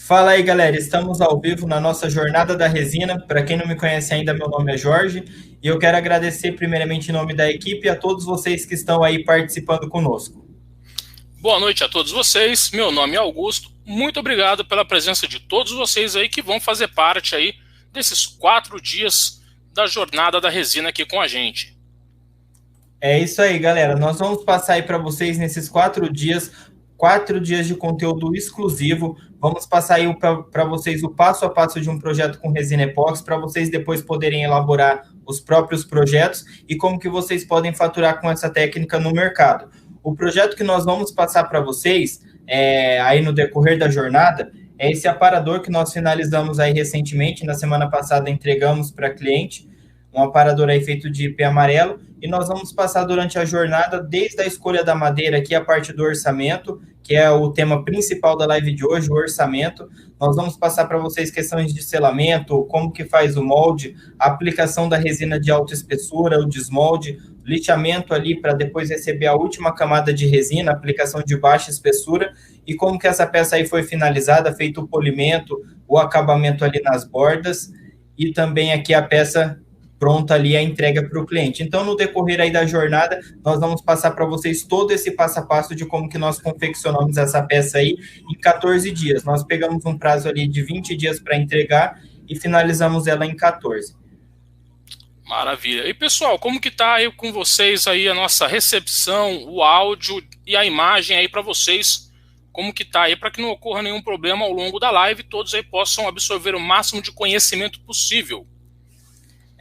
Fala aí, galera. Estamos ao vivo na nossa Jornada da Resina. Para quem não me conhece ainda, meu nome é Jorge e eu quero agradecer primeiramente em nome da equipe a todos vocês que estão aí participando conosco. Boa noite a todos vocês, meu nome é Augusto, muito obrigado pela presença de todos vocês aí que vão fazer parte aí desses 4 dias da Jornada da Resina aqui com a gente. É isso aí, galera. Nós vamos passar aí para vocês nesses 4 dias de conteúdo exclusivo. Vamos passar aí para vocês o passo a passo de um projeto com resina epóxi, para vocês depois poderem elaborar os próprios projetos e como que vocês podem faturar com essa técnica no mercado. O projeto que nós vamos passar para vocês, aí no decorrer da jornada, é esse aparador que nós finalizamos aí recentemente. Na semana passada entregamos para cliente, um aparador aí feito de IP amarelo, e nós vamos passar durante a jornada, desde a escolha da madeira, aqui a parte do orçamento, que é o tema principal da live de hoje, o orçamento. Nós vamos passar para vocês questões de selamento, como que faz o molde, a aplicação da resina de alta espessura, o desmolde, lixamento ali para depois receber a última camada de resina, aplicação de baixa espessura, e como que essa peça aí foi finalizada, feito o polimento, o acabamento ali nas bordas, e também aqui a peça pronta ali a entrega para o cliente. Então, no decorrer aí da jornada, nós vamos passar para vocês todo esse passo a passo de como que nós confeccionamos essa peça aí em 14 dias. Nós pegamos um prazo ali de 20 dias para entregar e finalizamos ela em 14. Maravilha. E pessoal, como que tá aí com vocês aí a nossa recepção, o áudio e a imagem aí para vocês? Como que tá aí para que não ocorra nenhum problema ao longo da live, todos aí possam absorver o máximo de conhecimento possível.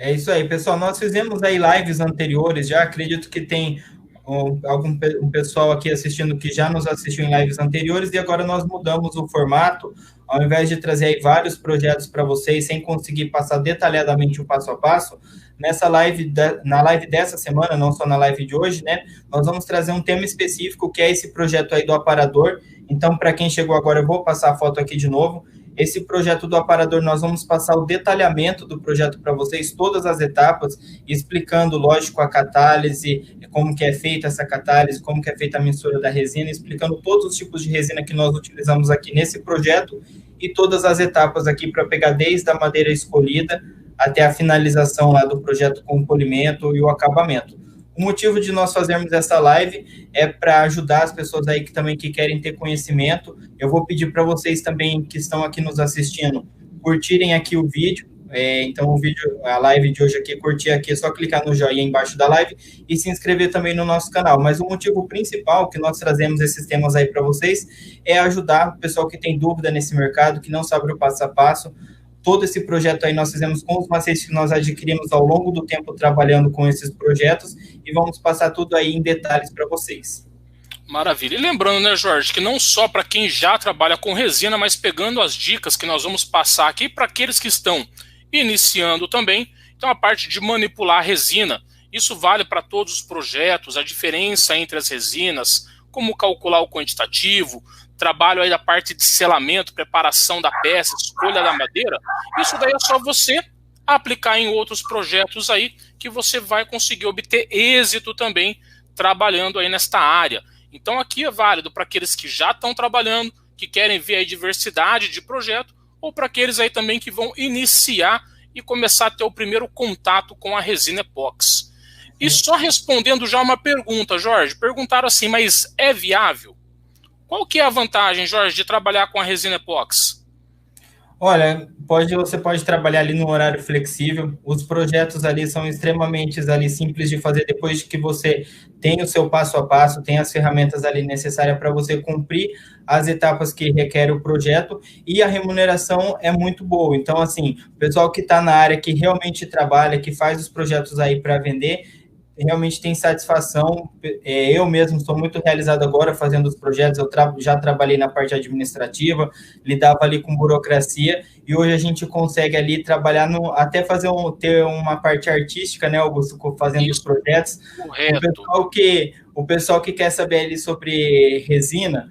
É isso aí, pessoal. Nós fizemos aí lives anteriores, já acredito que tem um pessoal aqui assistindo que já nos assistiu em lives anteriores, e agora nós mudamos o formato. Ao invés de trazer aí vários projetos para vocês, sem conseguir passar detalhadamente o passo a passo, na live dessa semana, não só na live de hoje, né, nós vamos trazer um tema específico, que é esse projeto aí do aparador. Então, para quem chegou agora, eu vou passar a foto aqui de novo. Esse projeto do aparador, nós vamos passar o detalhamento do projeto para vocês, todas as etapas, explicando, lógico, a catálise, como que é feita essa catálise, como que é feita a mistura da resina, explicando todos os tipos de resina que nós utilizamos aqui nesse projeto e todas as etapas aqui para pegar desde a madeira escolhida até a finalização lá do projeto com o polimento e o acabamento. O motivo de nós fazermos essa live é para ajudar as pessoas aí que querem ter conhecimento. Eu vou pedir para vocês também que estão aqui nos assistindo, curtirem aqui o vídeo. Então, a live de hoje aqui, curtir aqui, é só clicar no joinha embaixo da live e se inscrever também no nosso canal. Mas o motivo principal que nós trazemos esses temas aí para vocês é ajudar o pessoal que tem dúvida nesse mercado, que não sabe o passo a passo. Todo esse projeto aí nós fizemos com os macetes que nós adquirimos ao longo do tempo trabalhando com esses projetos, e vamos passar tudo aí em detalhes para vocês. Maravilha. E lembrando, né, Jorge, que não só para quem já trabalha com resina, mas pegando as dicas que nós vamos passar aqui para aqueles que estão iniciando também. Então, a parte de manipular a resina, isso vale para todos os projetos, a diferença entre as resinas, como calcular o quantitativo, trabalho aí da parte de selamento, preparação da peça, escolha da madeira. Isso daí é só você aplicar em outros projetos aí que você vai conseguir obter êxito também trabalhando aí nesta área. Então aqui é válido para aqueles que já estão trabalhando, que querem ver a diversidade de projeto, ou para aqueles aí também que vão iniciar e começar a ter o primeiro contato com a resina epóxi. E só respondendo já uma pergunta, Jorge, perguntaram assim, mas é viável? Qual que é a vantagem, Jorge, de trabalhar com a resina epóxi? Olha, você pode trabalhar ali no horário flexível. Os projetos ali são extremamente ali simples de fazer depois de que você tem o seu passo a passo, tem as ferramentas ali necessárias para você cumprir as etapas que requer o projeto, e a remuneração é muito boa. Então, assim, o pessoal que está na área, que realmente trabalha, que faz os projetos aí para vender, realmente tem satisfação. Eu mesmo estou muito realizado agora fazendo os projetos. Eu já trabalhei na parte administrativa, lidava ali com burocracia, e hoje a gente consegue ali trabalhar até ter uma parte artística, né, Augusto, fazendo os projetos. Correto. O pessoal que quer saber ali sobre resina,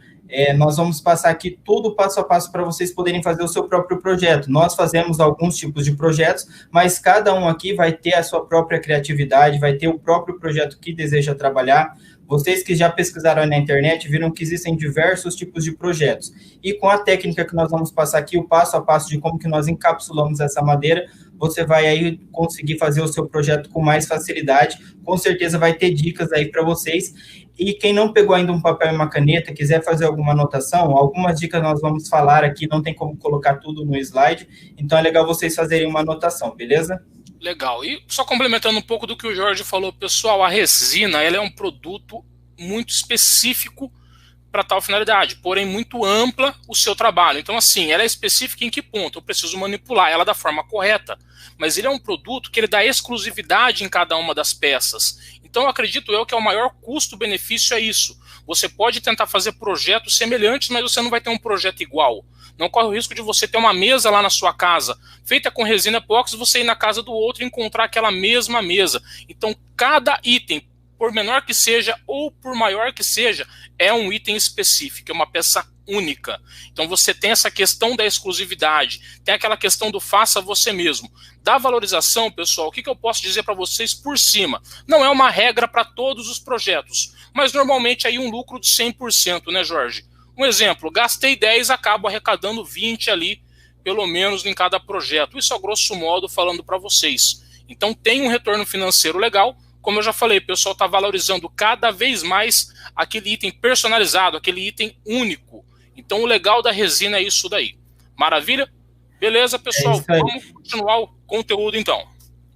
nós vamos passar aqui tudo passo a passo para vocês poderem fazer o seu próprio projeto. Nós fazemos alguns tipos de projetos, mas cada um aqui vai ter a sua própria criatividade, vai ter o próprio projeto que deseja trabalhar. Vocês que já pesquisaram na internet viram que existem diversos tipos de projetos. E com a técnica que nós vamos passar aqui, o passo a passo de como que nós encapsulamos essa madeira, você vai aí conseguir fazer o seu projeto com mais facilidade. Com certeza vai ter dicas aí para vocês. E quem não pegou ainda um papel e uma caneta, quiser fazer alguma anotação, algumas dicas nós vamos falar aqui, não tem como colocar tudo no slide, então é legal vocês fazerem uma anotação, beleza? Legal. E só complementando um pouco do que o Jorge falou, pessoal, a resina ela é um produto muito específico para tal finalidade, porém muito ampla o seu trabalho. Então, assim, ela é específica em que ponto? Eu preciso manipular ela da forma correta, mas ele é um produto que ele dá exclusividade em cada uma das peças. Então, acredito eu que é o maior custo-benefício é isso. Você pode tentar fazer projetos semelhantes, mas você não vai ter um projeto igual. Não corre o risco de você ter uma mesa lá na sua casa, feita com resina epóxi, você ir na casa do outro e encontrar aquela mesma mesa. Então, cada item, por menor que seja ou por maior que seja, é um item específico, é uma peça única. Então você tem essa questão da exclusividade, tem aquela questão do faça você mesmo. Da valorização, pessoal, o que eu posso dizer para vocês por cima? Não é uma regra para todos os projetos, mas normalmente aí um lucro de 100%, né, Jorge? Um exemplo, gastei 10, acabo arrecadando 20 ali, pelo menos em cada projeto. Isso a grosso modo falando para vocês. Então tem um retorno financeiro legal. Como eu já falei, o pessoal está valorizando cada vez mais aquele item personalizado, aquele item único. Então o legal da resina é isso daí. Maravilha? Beleza, pessoal? Vamos continuar o conteúdo então.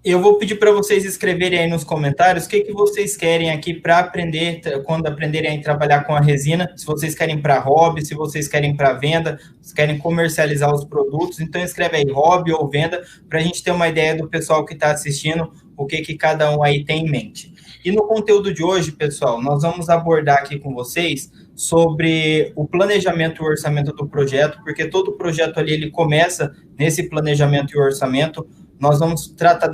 Eu vou pedir para vocês escreverem aí nos comentários o que vocês querem aqui para aprender, quando aprenderem a trabalhar com a resina, se vocês querem para hobby, se vocês querem para venda, se querem comercializar os produtos, então escreve aí hobby ou venda, para a gente ter uma ideia do pessoal que está assistindo, o que cada um aí tem em mente. E no conteúdo de hoje, pessoal, nós vamos abordar aqui com vocês sobre o planejamento e o orçamento do projeto, porque todo projeto ali ele começa nesse planejamento e orçamento. Nós vamos tratar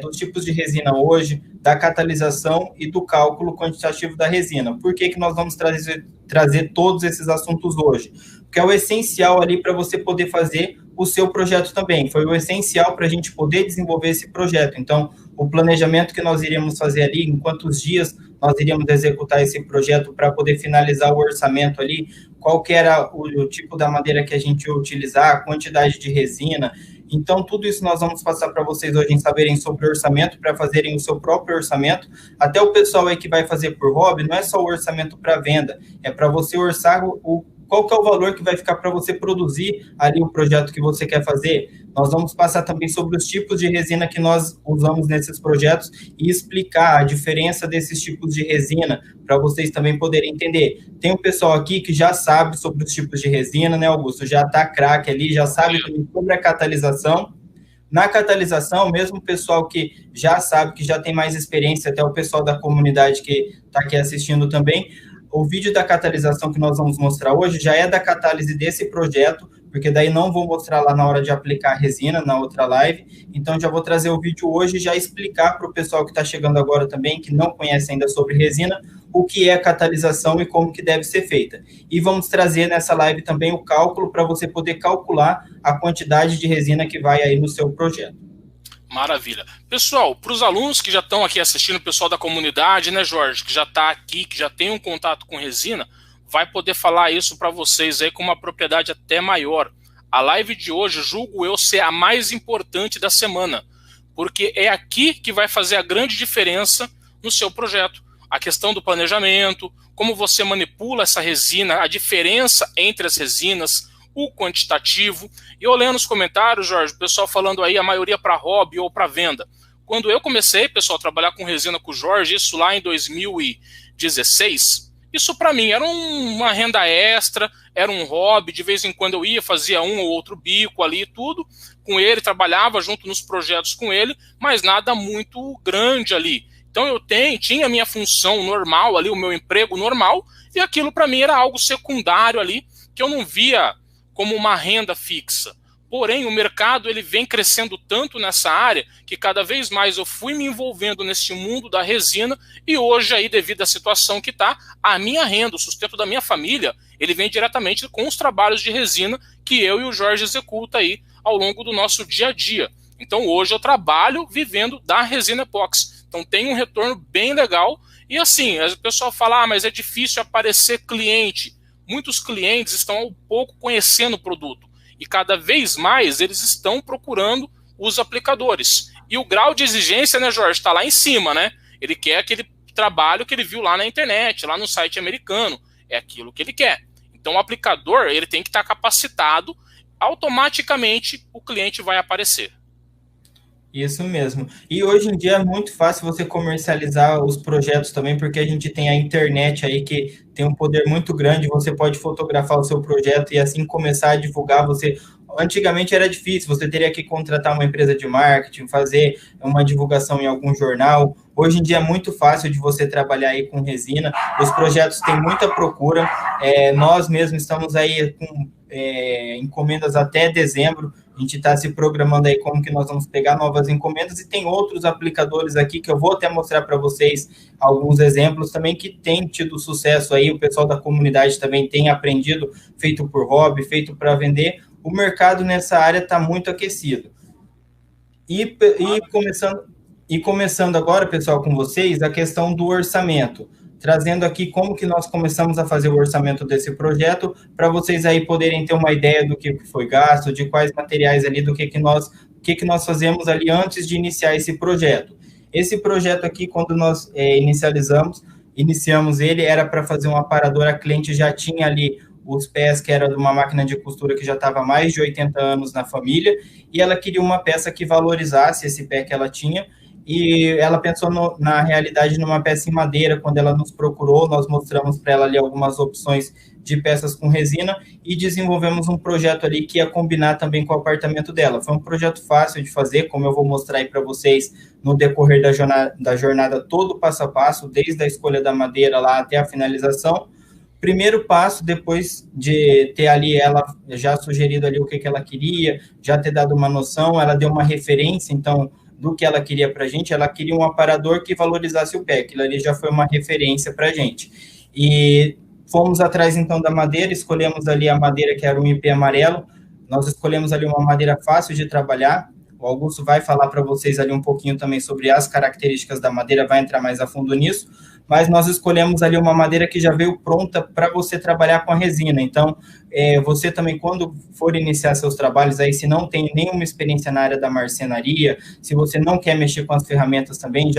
dos tipos de resina hoje, da catalisação e do cálculo quantitativo da resina. Por que nós vamos trazer todos esses assuntos hoje? Porque é o essencial ali para você poder fazer o seu projeto também. Foi o essencial para a gente poder desenvolver esse projeto. Então, o planejamento que nós iríamos fazer ali, em quantos dias nós iríamos executar esse projeto para poder finalizar o orçamento ali, qual que era o tipo da madeira que a gente ia utilizar, a quantidade de resina. Então, tudo isso nós vamos passar para vocês hoje em saberem sobre orçamento, para fazerem o seu próprio orçamento. Até o pessoal aí que vai fazer por hobby, não é só o orçamento para venda, é para você orçar qual que é o valor que vai ficar para você produzir ali o projeto que você quer fazer. Nós vamos passar também sobre os tipos de resina que nós usamos nesses projetos e explicar a diferença desses tipos de resina, para vocês também poderem entender. Tem um pessoal aqui que já sabe sobre os tipos de resina, né, Augusto? Já está craque ali, já sabe sobre a catalisação. Na catalisação, mesmo o pessoal que já sabe, que já tem mais experiência, até o pessoal da comunidade que está aqui assistindo também, o vídeo da catalisação que nós vamos mostrar hoje já é da catálise desse projeto, porque daí não vou mostrar lá na hora de aplicar a resina, na outra live. Então, já vou trazer o vídeo hoje e já explicar para o pessoal que está chegando agora também, que não conhece ainda sobre resina, o que é a catalisação e como que deve ser feita. E vamos trazer nessa live também o cálculo para você poder calcular a quantidade de resina que vai aí no seu projeto. Maravilha. Pessoal, para os alunos que já estão aqui assistindo, o pessoal da comunidade, né, Jorge, que já está aqui, que já tem um contato com resina, vai poder falar isso para vocês aí com uma propriedade até maior. A live de hoje, julgo eu, ser a mais importante da semana, porque é aqui que vai fazer a grande diferença no seu projeto. A questão do planejamento, como você manipula essa resina, a diferença entre as resinas, o quantitativo. E eu lendo nos comentários, Jorge, o pessoal falando aí a maioria para hobby ou para venda. Quando eu comecei, pessoal, a trabalhar com resina com o Jorge, isso lá em 2016, isso para mim era uma renda extra, era um hobby, de vez em quando eu ia, fazia um ou outro bico ali, tudo com ele, trabalhava junto nos projetos com ele, mas nada muito grande ali. Então eu tinha a minha função normal ali, o meu emprego normal, e aquilo para mim era algo secundário ali, que eu não via como uma renda fixa. Porém, o mercado ele vem crescendo tanto nessa área que cada vez mais eu fui me envolvendo nesse mundo da resina e hoje, aí, devido à situação que está, a minha renda, o sustento da minha família, ele vem diretamente com os trabalhos de resina que eu e o Jorge executa aí ao longo do nosso dia a dia. Então, hoje eu trabalho vivendo da resina epóxi. Então, tem um retorno bem legal E assim, o pessoal fala, mas é difícil aparecer cliente. Muitos clientes estão um pouco conhecendo o produto e cada vez mais eles estão procurando os aplicadores. E o grau de exigência, né, Jorge, está lá em cima, né? Ele quer aquele trabalho que ele viu lá na internet, lá no site americano. É aquilo que ele quer. Então o aplicador ele tem que estar capacitado, automaticamente o cliente vai aparecer. Isso mesmo. E hoje em dia é muito fácil você comercializar os projetos também, porque a gente tem a internet aí que tem um poder muito grande, você pode fotografar o seu projeto e assim começar a divulgar. Antigamente era difícil, você teria que contratar uma empresa de marketing, fazer uma divulgação em algum jornal. Hoje em dia é muito fácil de você trabalhar aí com resina, os projetos têm muita procura, nós mesmos estamos aí com encomendas até dezembro. A gente está se programando aí como que nós vamos pegar novas encomendas e tem outros aplicadores aqui que eu vou até mostrar para vocês alguns exemplos também que tem tido sucesso aí, o pessoal da comunidade também tem aprendido, feito por hobby, feito para vender. O mercado nessa área está muito aquecido. Começando agora, pessoal, com vocês, a questão do orçamento, trazendo aqui como que nós começamos a fazer o orçamento desse projeto, para vocês aí poderem ter uma ideia do que foi gasto, de quais materiais ali, do que nós fazemos ali antes de iniciar esse projeto. Esse projeto aqui, quando nós iniciamos ele, era para fazer um aparador, a cliente já tinha ali os pés, que era de uma máquina de costura que já estava há mais de 80 anos na família, e ela queria uma peça que valorizasse esse pé que ela tinha, e ela pensou na realidade numa peça em madeira. Quando ela nos procurou, nós mostramos para ela ali algumas opções de peças com resina e desenvolvemos um projeto ali que ia combinar também com o apartamento dela. Foi um projeto fácil de fazer, como eu vou mostrar aí para vocês no decorrer da jornada todo passo a passo, desde a escolha da madeira lá até a finalização. Primeiro passo, depois de ter ali ela já sugerido ali o que ela queria, já ter dado uma noção, ela deu uma referência, então, do que ela queria para a gente. Ela queria um aparador que valorizasse o pé, aquilo ali já foi uma referência para a gente. E fomos atrás, então, da madeira, escolhemos ali a madeira que era um IP amarelo, nós escolhemos ali uma madeira fácil de trabalhar. O Augusto vai falar para vocês ali um pouquinho também sobre as características da madeira, vai entrar mais a fundo nisso, mas nós escolhemos ali uma madeira que já veio pronta para você trabalhar com a resina. Então, você também, quando for iniciar seus trabalhos aí, se não tem nenhuma experiência na área da marcenaria, se você não quer mexer com as ferramentas também,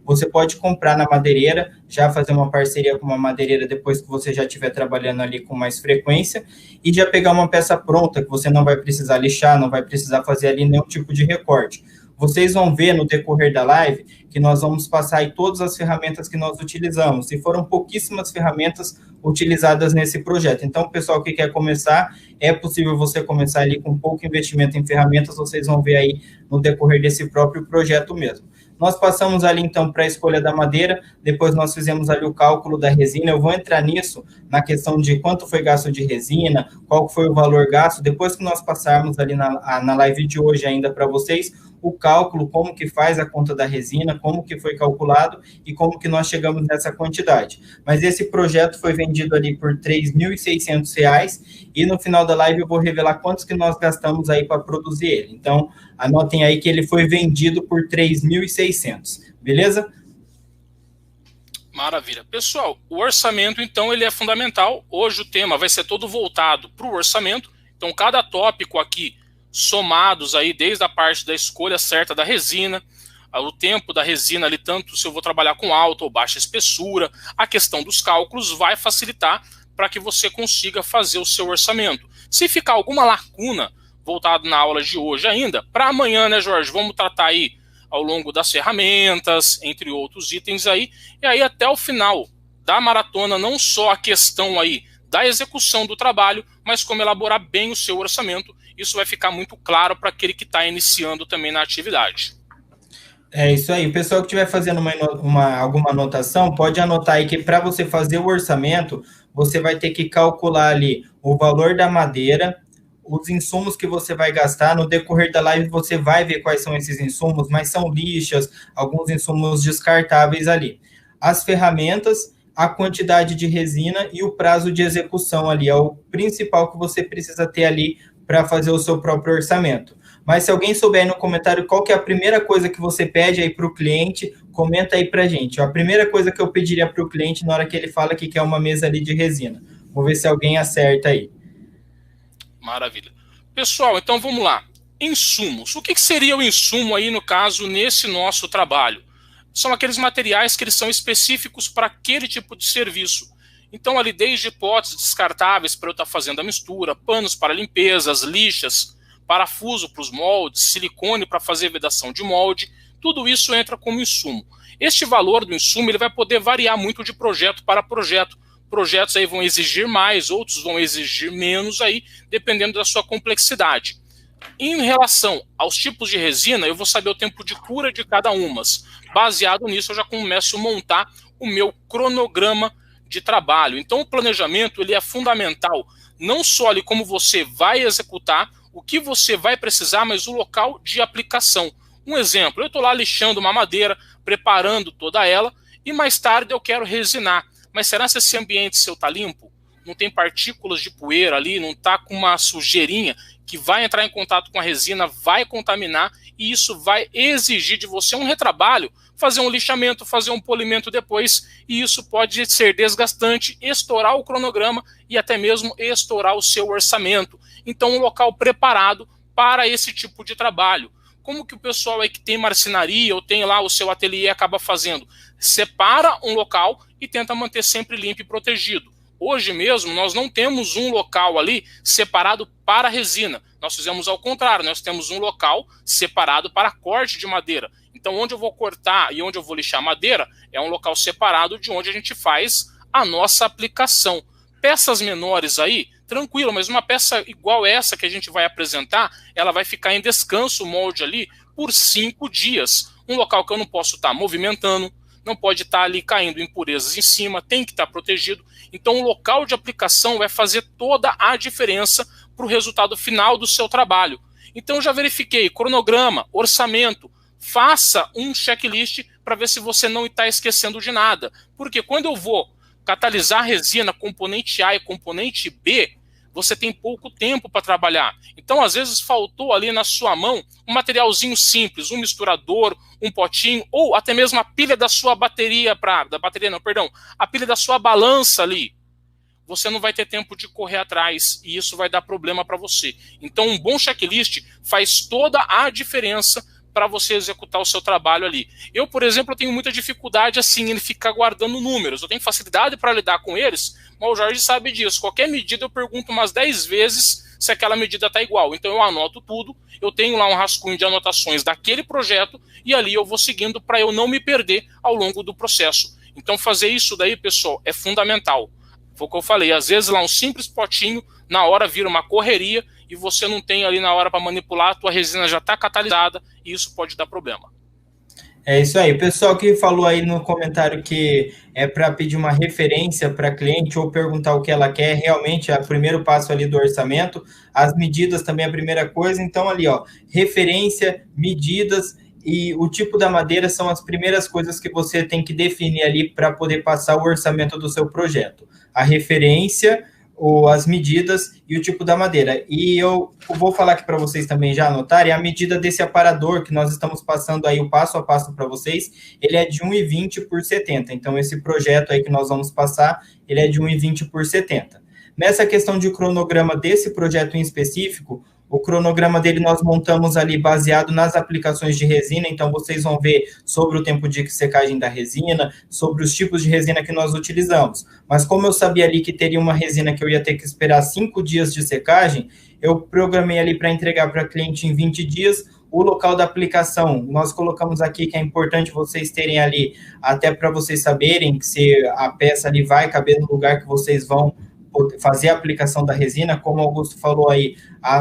você pode comprar na madeireira, já fazer uma parceria com uma madeireira depois que você já estiver trabalhando ali com mais frequência, e já pegar uma peça pronta, que você não vai precisar lixar, não vai precisar fazer ali nenhum tipo de recorte. Vocês vão ver no decorrer da live que nós vamos passar aí todas as ferramentas que nós utilizamos, e foram pouquíssimas ferramentas utilizadas nesse projeto. Então, o pessoal que quer começar, é possível você começar ali com pouco investimento em ferramentas, vocês vão ver aí no decorrer desse próprio projeto mesmo. Nós passamos ali, então, para a escolha da madeira, depois nós fizemos ali o cálculo da resina. Eu vou entrar nisso, na questão de quanto foi gasto de resina, qual foi o valor gasto, depois que nós passarmos ali na live de hoje ainda para vocês, o cálculo, como que faz a conta da resina, como que foi calculado e como que nós chegamos nessa quantidade. Mas esse projeto foi vendido ali por R$ 3.600 e no final da live eu vou revelar quantos que nós gastamos aí para produzir ele. Então, anotem aí que ele foi vendido por R$ 3.600, beleza? Maravilha. Pessoal, o orçamento, então, ele é fundamental. Hoje o tema vai ser todo voltado para o orçamento. Então, cada tópico aqui somados aí, desde a parte da escolha certa da resina, o tempo da resina ali, tanto se eu vou trabalhar com alta ou baixa espessura, a questão dos cálculos vai facilitar para que você consiga fazer o seu orçamento. Se ficar alguma lacuna voltado na aula de hoje ainda, para amanhã, né, Jorge, vamos tratar aí ao longo das ferramentas, entre outros itens aí, e aí até o final da maratona, não só a questão aí da execução do trabalho, mas como elaborar bem o seu orçamento. Isso vai ficar muito claro para aquele que está iniciando também na atividade. É isso aí. O pessoal que estiver fazendo alguma anotação, pode anotar aí que para você fazer o orçamento, você vai ter que calcular ali o valor da madeira, os insumos que você vai gastar. No decorrer da live você vai ver quais são esses insumos, mas são lixas, alguns insumos descartáveis ali. As ferramentas, a quantidade de resina e o prazo de execução ali, é o principal que você precisa ter ali para fazer o seu próprio orçamento. mas se alguém souber aí no comentário qual que é a primeira coisa que você pede aí para o cliente, comenta aí para a gente. A primeira coisa que eu pediria para o cliente na hora que ele fala que quer uma mesa ali de resina. Vamos ver se alguém acerta aí. Maravilha. Pessoal, então vamos lá. Insumos. O que seria o insumo aí, no caso, nesse nosso trabalho? São aqueles materiais que eles são específicos para aquele tipo de serviço. Então, ali, desde potes descartáveis para eu estar fazendo a mistura, panos para limpezas, lixas, parafuso para os moldes, silicone para fazer vedação de molde, tudo isso entra como insumo. Este valor do insumo ele vai poder variar muito de projeto para projeto. Projetos aí vão exigir mais, outros vão exigir menos, aí, dependendo da sua complexidade. Em relação aos tipos de resina, eu vou saber o tempo de cura de cada uma. Baseado nisso, eu já começo a montar o meu cronograma de trabalho. Então, o planejamento ele é fundamental, não só ali como você vai executar, o que você vai precisar, mas o local de aplicação. Um exemplo, eu estou lá lixando uma madeira, preparando toda ela, e mais tarde eu quero resinar. Mas será que esse ambiente seu está limpo? Não tem partículas de poeira ali, não está com uma sujeirinha que vai entrar em contato com a resina, vai contaminar, e isso vai exigir de você um retrabalho, fazer um lixamento, fazer um polimento depois, e isso pode ser desgastante, estourar o cronograma e até mesmo estourar o seu orçamento. Então, um local preparado para esse tipo de trabalho. Como que o pessoal aí que tem marcenaria ou tem lá o seu ateliê acaba fazendo? Separa um local e tenta manter sempre limpo e protegido. Hoje mesmo, nós não temos um local ali separado para resina. Nós fizemos ao contrário, nós temos um local separado para corte de madeira. Então, onde eu vou cortar e onde eu vou lixar madeira, é um local separado de onde a gente faz a nossa aplicação. Peças menores aí, tranquilo, mas uma peça igual essa que a gente vai apresentar, ela vai ficar em descanso, o molde ali, por 5 dias. Um local que eu não posso estar movimentando, não pode estar ali caindo impurezas em cima, tem que estar protegido. Então, o local de aplicação vai fazer toda a diferença para o resultado final do seu trabalho. Então, já verifiquei cronograma, orçamento, faça um checklist para ver se você não está esquecendo de nada. Porque quando eu vou catalisar resina, componente A e componente B, você tem pouco tempo para trabalhar. Então, às vezes, faltou ali na sua mão um materialzinho simples, um misturador, um potinho, ou até mesmo a pilha da sua bateria, a pilha da sua balança ali. Você não vai ter tempo de correr atrás e isso vai dar problema para você. Então, um bom checklist faz toda a diferença para você executar o seu trabalho ali. Eu, por exemplo, tenho muita dificuldade assim em ficar guardando números. Eu tenho facilidade para lidar com eles, mas o Jorge sabe disso. Qualquer medida eu pergunto umas 10 vezes se aquela medida está igual. Então eu anoto tudo, eu tenho lá um rascunho de anotações daquele projeto e ali eu vou seguindo para eu não me perder ao longo do processo. Então fazer isso daí, pessoal, é fundamental. Foi o que eu falei, às vezes lá um simples potinho, na hora vira uma correria e você não tem ali na hora para manipular, a tua resina já está catalisada e isso pode dar problema. É isso aí. O pessoal que falou aí no comentário que é para pedir uma referência para cliente ou perguntar o que ela quer, realmente é o primeiro passo ali do orçamento. As medidas também é a primeira coisa. Então, ali, ó, referência, medidas e o tipo da madeira são as primeiras coisas que você tem que definir ali para poder passar o orçamento do seu projeto. A referência, as medidas e o tipo da madeira. E eu vou falar aqui para vocês também já anotarem, a medida desse aparador que nós estamos passando aí o passo a passo para vocês, ele é de 1,20 por 70. Então, esse projeto aí que nós vamos passar, ele é de 1,20 por 70. Nessa questão de cronograma desse projeto em específico, o cronograma dele nós montamos ali baseado nas aplicações de resina, então vocês vão ver sobre o tempo de secagem da resina, sobre os tipos de resina que nós utilizamos. Mas como eu sabia ali que teria uma resina que eu ia ter que esperar 5 dias de secagem, eu programei ali para entregar para cliente em 20 dias. O local da aplicação, nós colocamos aqui que é importante vocês terem ali, até para vocês saberem se a peça ali vai caber no lugar que vocês vão fazer a aplicação da resina, como o Augusto falou aí,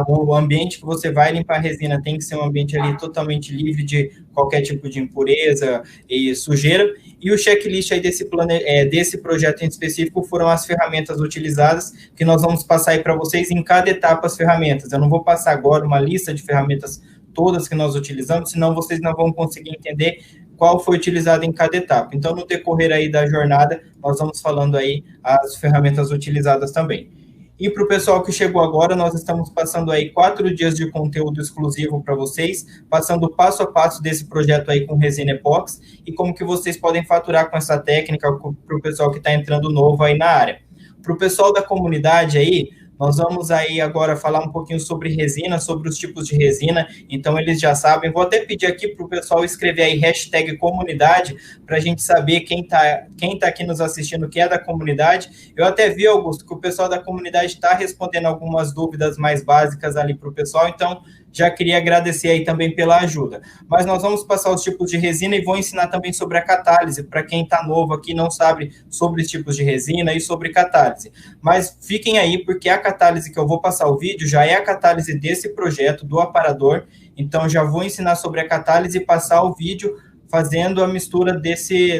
o ambiente que você vai limpar a resina tem que ser um ambiente ali totalmente livre de qualquer tipo de impureza e sujeira, e o checklist aí desse projeto em específico foram as ferramentas utilizadas, que nós vamos passar aí para vocês em cada etapa as ferramentas. Eu não vou passar agora uma lista de ferramentas todas que nós utilizamos, senão vocês não vão conseguir entender qual foi utilizado em cada etapa. Então, no decorrer aí da jornada, nós vamos falando aí as ferramentas utilizadas também. E para o pessoal que chegou agora, nós estamos passando aí 4 dias de conteúdo exclusivo para vocês, passando passo a passo desse projeto aí com resina epóxi e como que vocês podem faturar com essa técnica para o pessoal que está entrando novo aí na área. Para o pessoal da comunidade aí, nós vamos aí agora falar um pouquinho sobre resina, sobre os tipos de resina, então eles já sabem. Vou até pedir aqui para o pessoal escrever aí hashtag comunidade, para a gente saber quem tá aqui nos assistindo que é da comunidade. Eu até vi, Augusto, que o pessoal da comunidade está respondendo algumas dúvidas mais básicas ali para o pessoal, então já queria agradecer aí também pela ajuda. Mas nós vamos passar os tipos de resina e vou ensinar também sobre a catálise, para quem está novo aqui e não sabe sobre os tipos de resina e sobre catálise. Mas fiquem aí, porque a catálise que eu vou passar o vídeo já é a catálise desse projeto, do aparador, então já vou ensinar sobre a catálise e passar o vídeo fazendo a mistura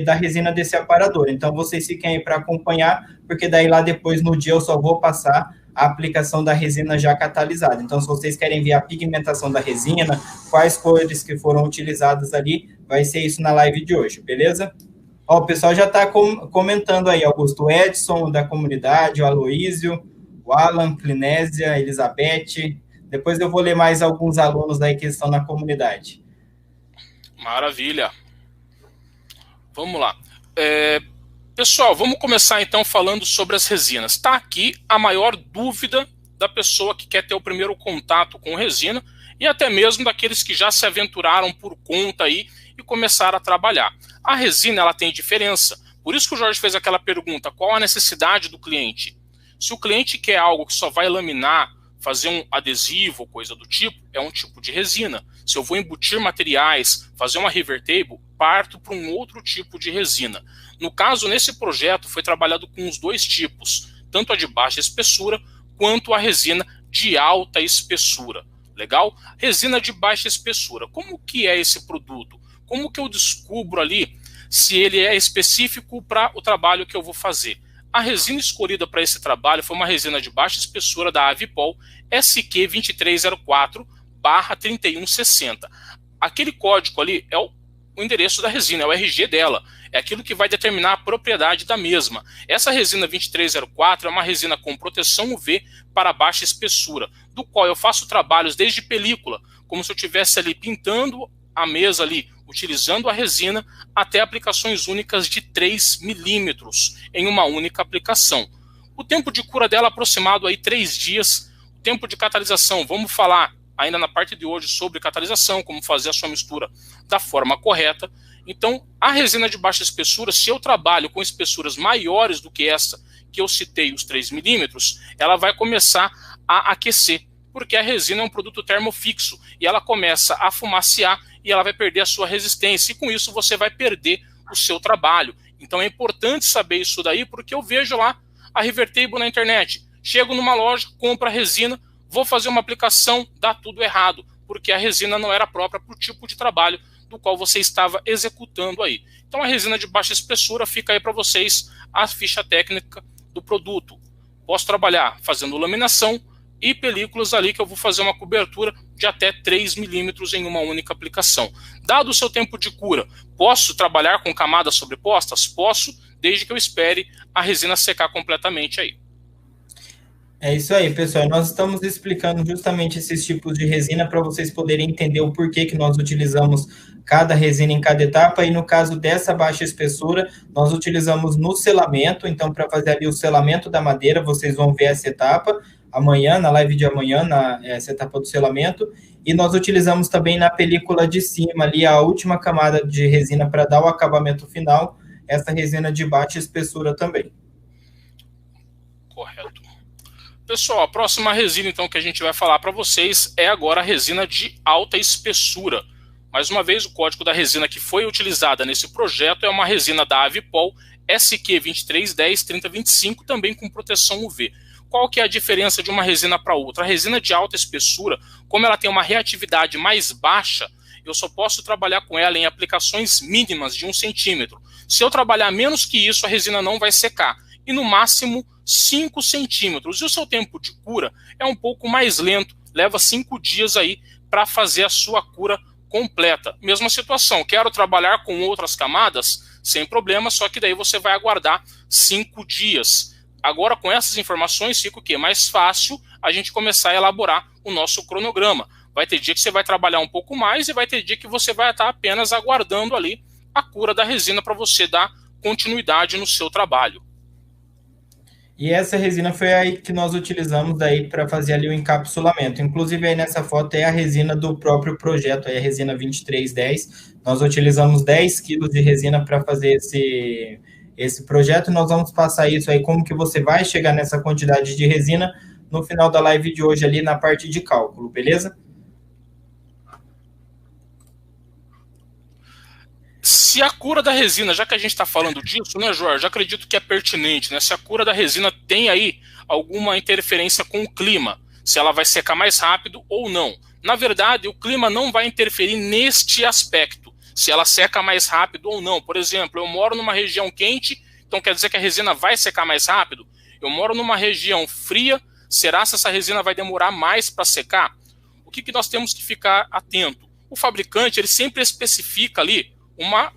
da resina desse aparador. Então vocês fiquem aí para acompanhar, porque daí lá depois no dia eu só vou passar a aplicação da resina já catalisada. Então, se vocês querem ver a pigmentação da resina, quais cores que foram utilizadas ali, vai ser isso na live de hoje, beleza? Ó, o pessoal já está comentando aí, Augusto, o Edson, da comunidade, o Aloísio, o Alan, Clinésia, Elizabeth. Depois eu vou ler mais alguns alunos aí que estão na comunidade. Maravilha. Vamos lá. Pessoal, vamos começar então falando sobre as resinas. Está aqui a maior dúvida da pessoa que quer ter o primeiro contato com resina e até mesmo daqueles que já se aventuraram por conta aí e começaram a trabalhar. A resina ela tem diferença. Por isso que o Jorge fez aquela pergunta, qual a necessidade do cliente? Se o cliente quer algo que só vai laminar, fazer um adesivo, coisa do tipo, é um tipo de resina. Se eu vou embutir materiais, fazer uma river table, parto para um outro tipo de resina. No caso, nesse projeto, foi trabalhado com os dois tipos, tanto a de baixa espessura, quanto a resina de alta espessura. Legal? Resina de baixa espessura. Como que é esse produto? Como que eu descubro ali se ele é específico para o trabalho que eu vou fazer? A resina escolhida para esse trabalho foi uma resina de baixa espessura da Avipol SQ2304/3160. Aquele código ali é o endereço da resina, é o RG dela. É aquilo que vai determinar a propriedade da mesma. Essa resina 2304 é uma resina com proteção UV para baixa espessura, do qual eu faço trabalhos desde película, como se eu estivesse ali pintando a mesa ali, utilizando a resina, até aplicações únicas de 3 milímetros em uma única aplicação. O tempo de cura dela é aproximado aí 3 dias. O tempo de catalisação, vamos falar ainda na parte de hoje sobre catalisação, como fazer a sua mistura da forma correta. Então, a resina de baixa espessura, se eu trabalho com espessuras maiores do que essa que eu citei, os 3 milímetros, ela vai começar a aquecer, porque a resina é um produto termofixo e ela começa a fumaciar e ela vai perder a sua resistência, e com isso você vai perder o seu trabalho. Então é importante saber isso daí, porque eu vejo lá a River Table na internet, chego numa loja, compro a resina, vou fazer uma aplicação, dá tudo errado, porque a resina não era própria para o tipo de trabalho do qual você estava executando aí. Então a resina de baixa espessura fica aí para vocês a ficha técnica do produto. Posso trabalhar fazendo laminação e películas ali que eu vou fazer uma cobertura de até 3 milímetros em uma única aplicação. Dado o seu tempo de cura, posso trabalhar com camadas sobrepostas? Posso, desde que eu espere a resina secar completamente aí. É isso aí, pessoal. Nós estamos explicando justamente esses tipos de resina para vocês poderem entender o porquê que nós utilizamos cada resina em cada etapa. E no caso dessa baixa espessura, nós utilizamos no selamento. Então, para fazer ali o selamento da madeira, vocês vão ver essa etapa amanhã, na live de amanhã, essa etapa do selamento. E nós utilizamos também na película de cima ali a última camada de resina para dar o acabamento final, essa resina de baixa espessura também. Correto. Pessoal, a próxima resina então que a gente vai falar para vocês é agora a resina de alta espessura. Mais uma vez, o código da resina que foi utilizada nesse projeto é uma resina da Avipol SQ2310-3025, também com proteção UV. Qual que é a diferença de uma resina para outra? A resina de alta espessura, como ela tem uma reatividade mais baixa, eu só posso trabalhar com ela em aplicações mínimas de 1 centímetro. Se eu trabalhar menos que isso, a resina não vai secar. E no máximo 5 centímetros. E o seu tempo de cura é um pouco mais lento, leva 5 dias aí para fazer a sua cura completa. Mesma situação, quero trabalhar com outras camadas, sem problema, só que daí você vai aguardar 5 dias. Agora, com essas informações, fica o quê? Mais fácil a gente começar a elaborar o nosso cronograma. Vai ter dia que você vai trabalhar um pouco mais e vai ter dia que você vai estar apenas aguardando ali a cura da resina para você dar continuidade no seu trabalho. E essa resina foi aí que nós utilizamos daí para fazer ali o encapsulamento. Inclusive aí nessa foto é a resina do próprio projeto, aí a resina 2310. Nós utilizamos 10 quilos de resina para fazer esse projeto. Nós vamos passar isso aí, como que você vai chegar nessa quantidade de resina no final da live de hoje ali na parte de cálculo, beleza? Se a cura da resina, já que a gente está falando disso, né, Jorge, acredito que é pertinente, né? Se a cura da resina tem aí alguma interferência com o clima, se ela vai secar mais rápido ou não. Na verdade, o clima não vai interferir neste aspecto, se ela seca mais rápido ou não. Por exemplo, eu moro numa região quente, então quer dizer que a resina vai secar mais rápido? Eu moro numa região fria, será que essa resina vai demorar mais para secar? O que nós temos que ficar atento? O fabricante, ele sempre especifica ali uma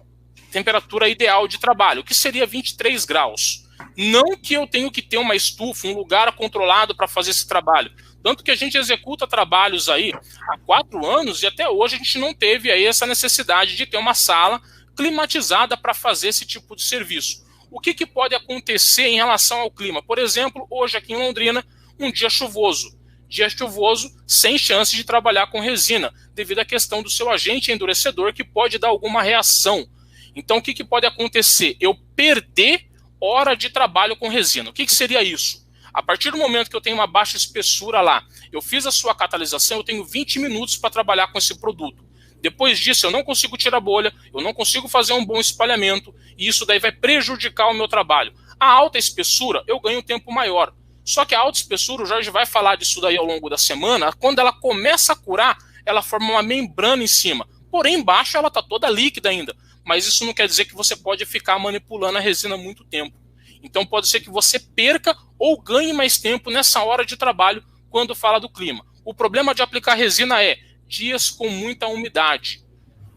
temperatura ideal de trabalho, que seria 23 graus. Não que eu tenho que ter uma estufa, um lugar controlado para fazer esse trabalho. Tanto que a gente executa trabalhos aí há 4 anos e até hoje a gente não teve aí essa necessidade de ter uma sala climatizada para fazer esse tipo de serviço. O que pode acontecer em relação ao clima? Por exemplo, hoje aqui em Londrina, um dia chuvoso. Dia chuvoso, sem chance de trabalhar com resina, devido à questão do seu agente endurecedor, que pode dar alguma reação. Então, o que pode acontecer? Eu perder hora de trabalho com resina. O que seria isso? A partir do momento que eu tenho uma baixa espessura lá, eu fiz a sua catalisação, eu tenho 20 minutos para trabalhar com esse produto. Depois disso, eu não consigo tirar bolha, eu não consigo fazer um bom espalhamento, e isso daí vai prejudicar o meu trabalho. A alta espessura, eu ganho um tempo maior. Só que a alta espessura, o Jorge vai falar disso daí ao longo da semana, quando ela começa a curar, ela forma uma membrana em cima. Porém, embaixo ela está toda líquida ainda. Mas isso não quer dizer que você pode ficar manipulando a resina muito tempo. Então pode ser que você perca ou ganhe mais tempo nessa hora de trabalho quando fala do clima. O problema de aplicar resina é dias com muita umidade.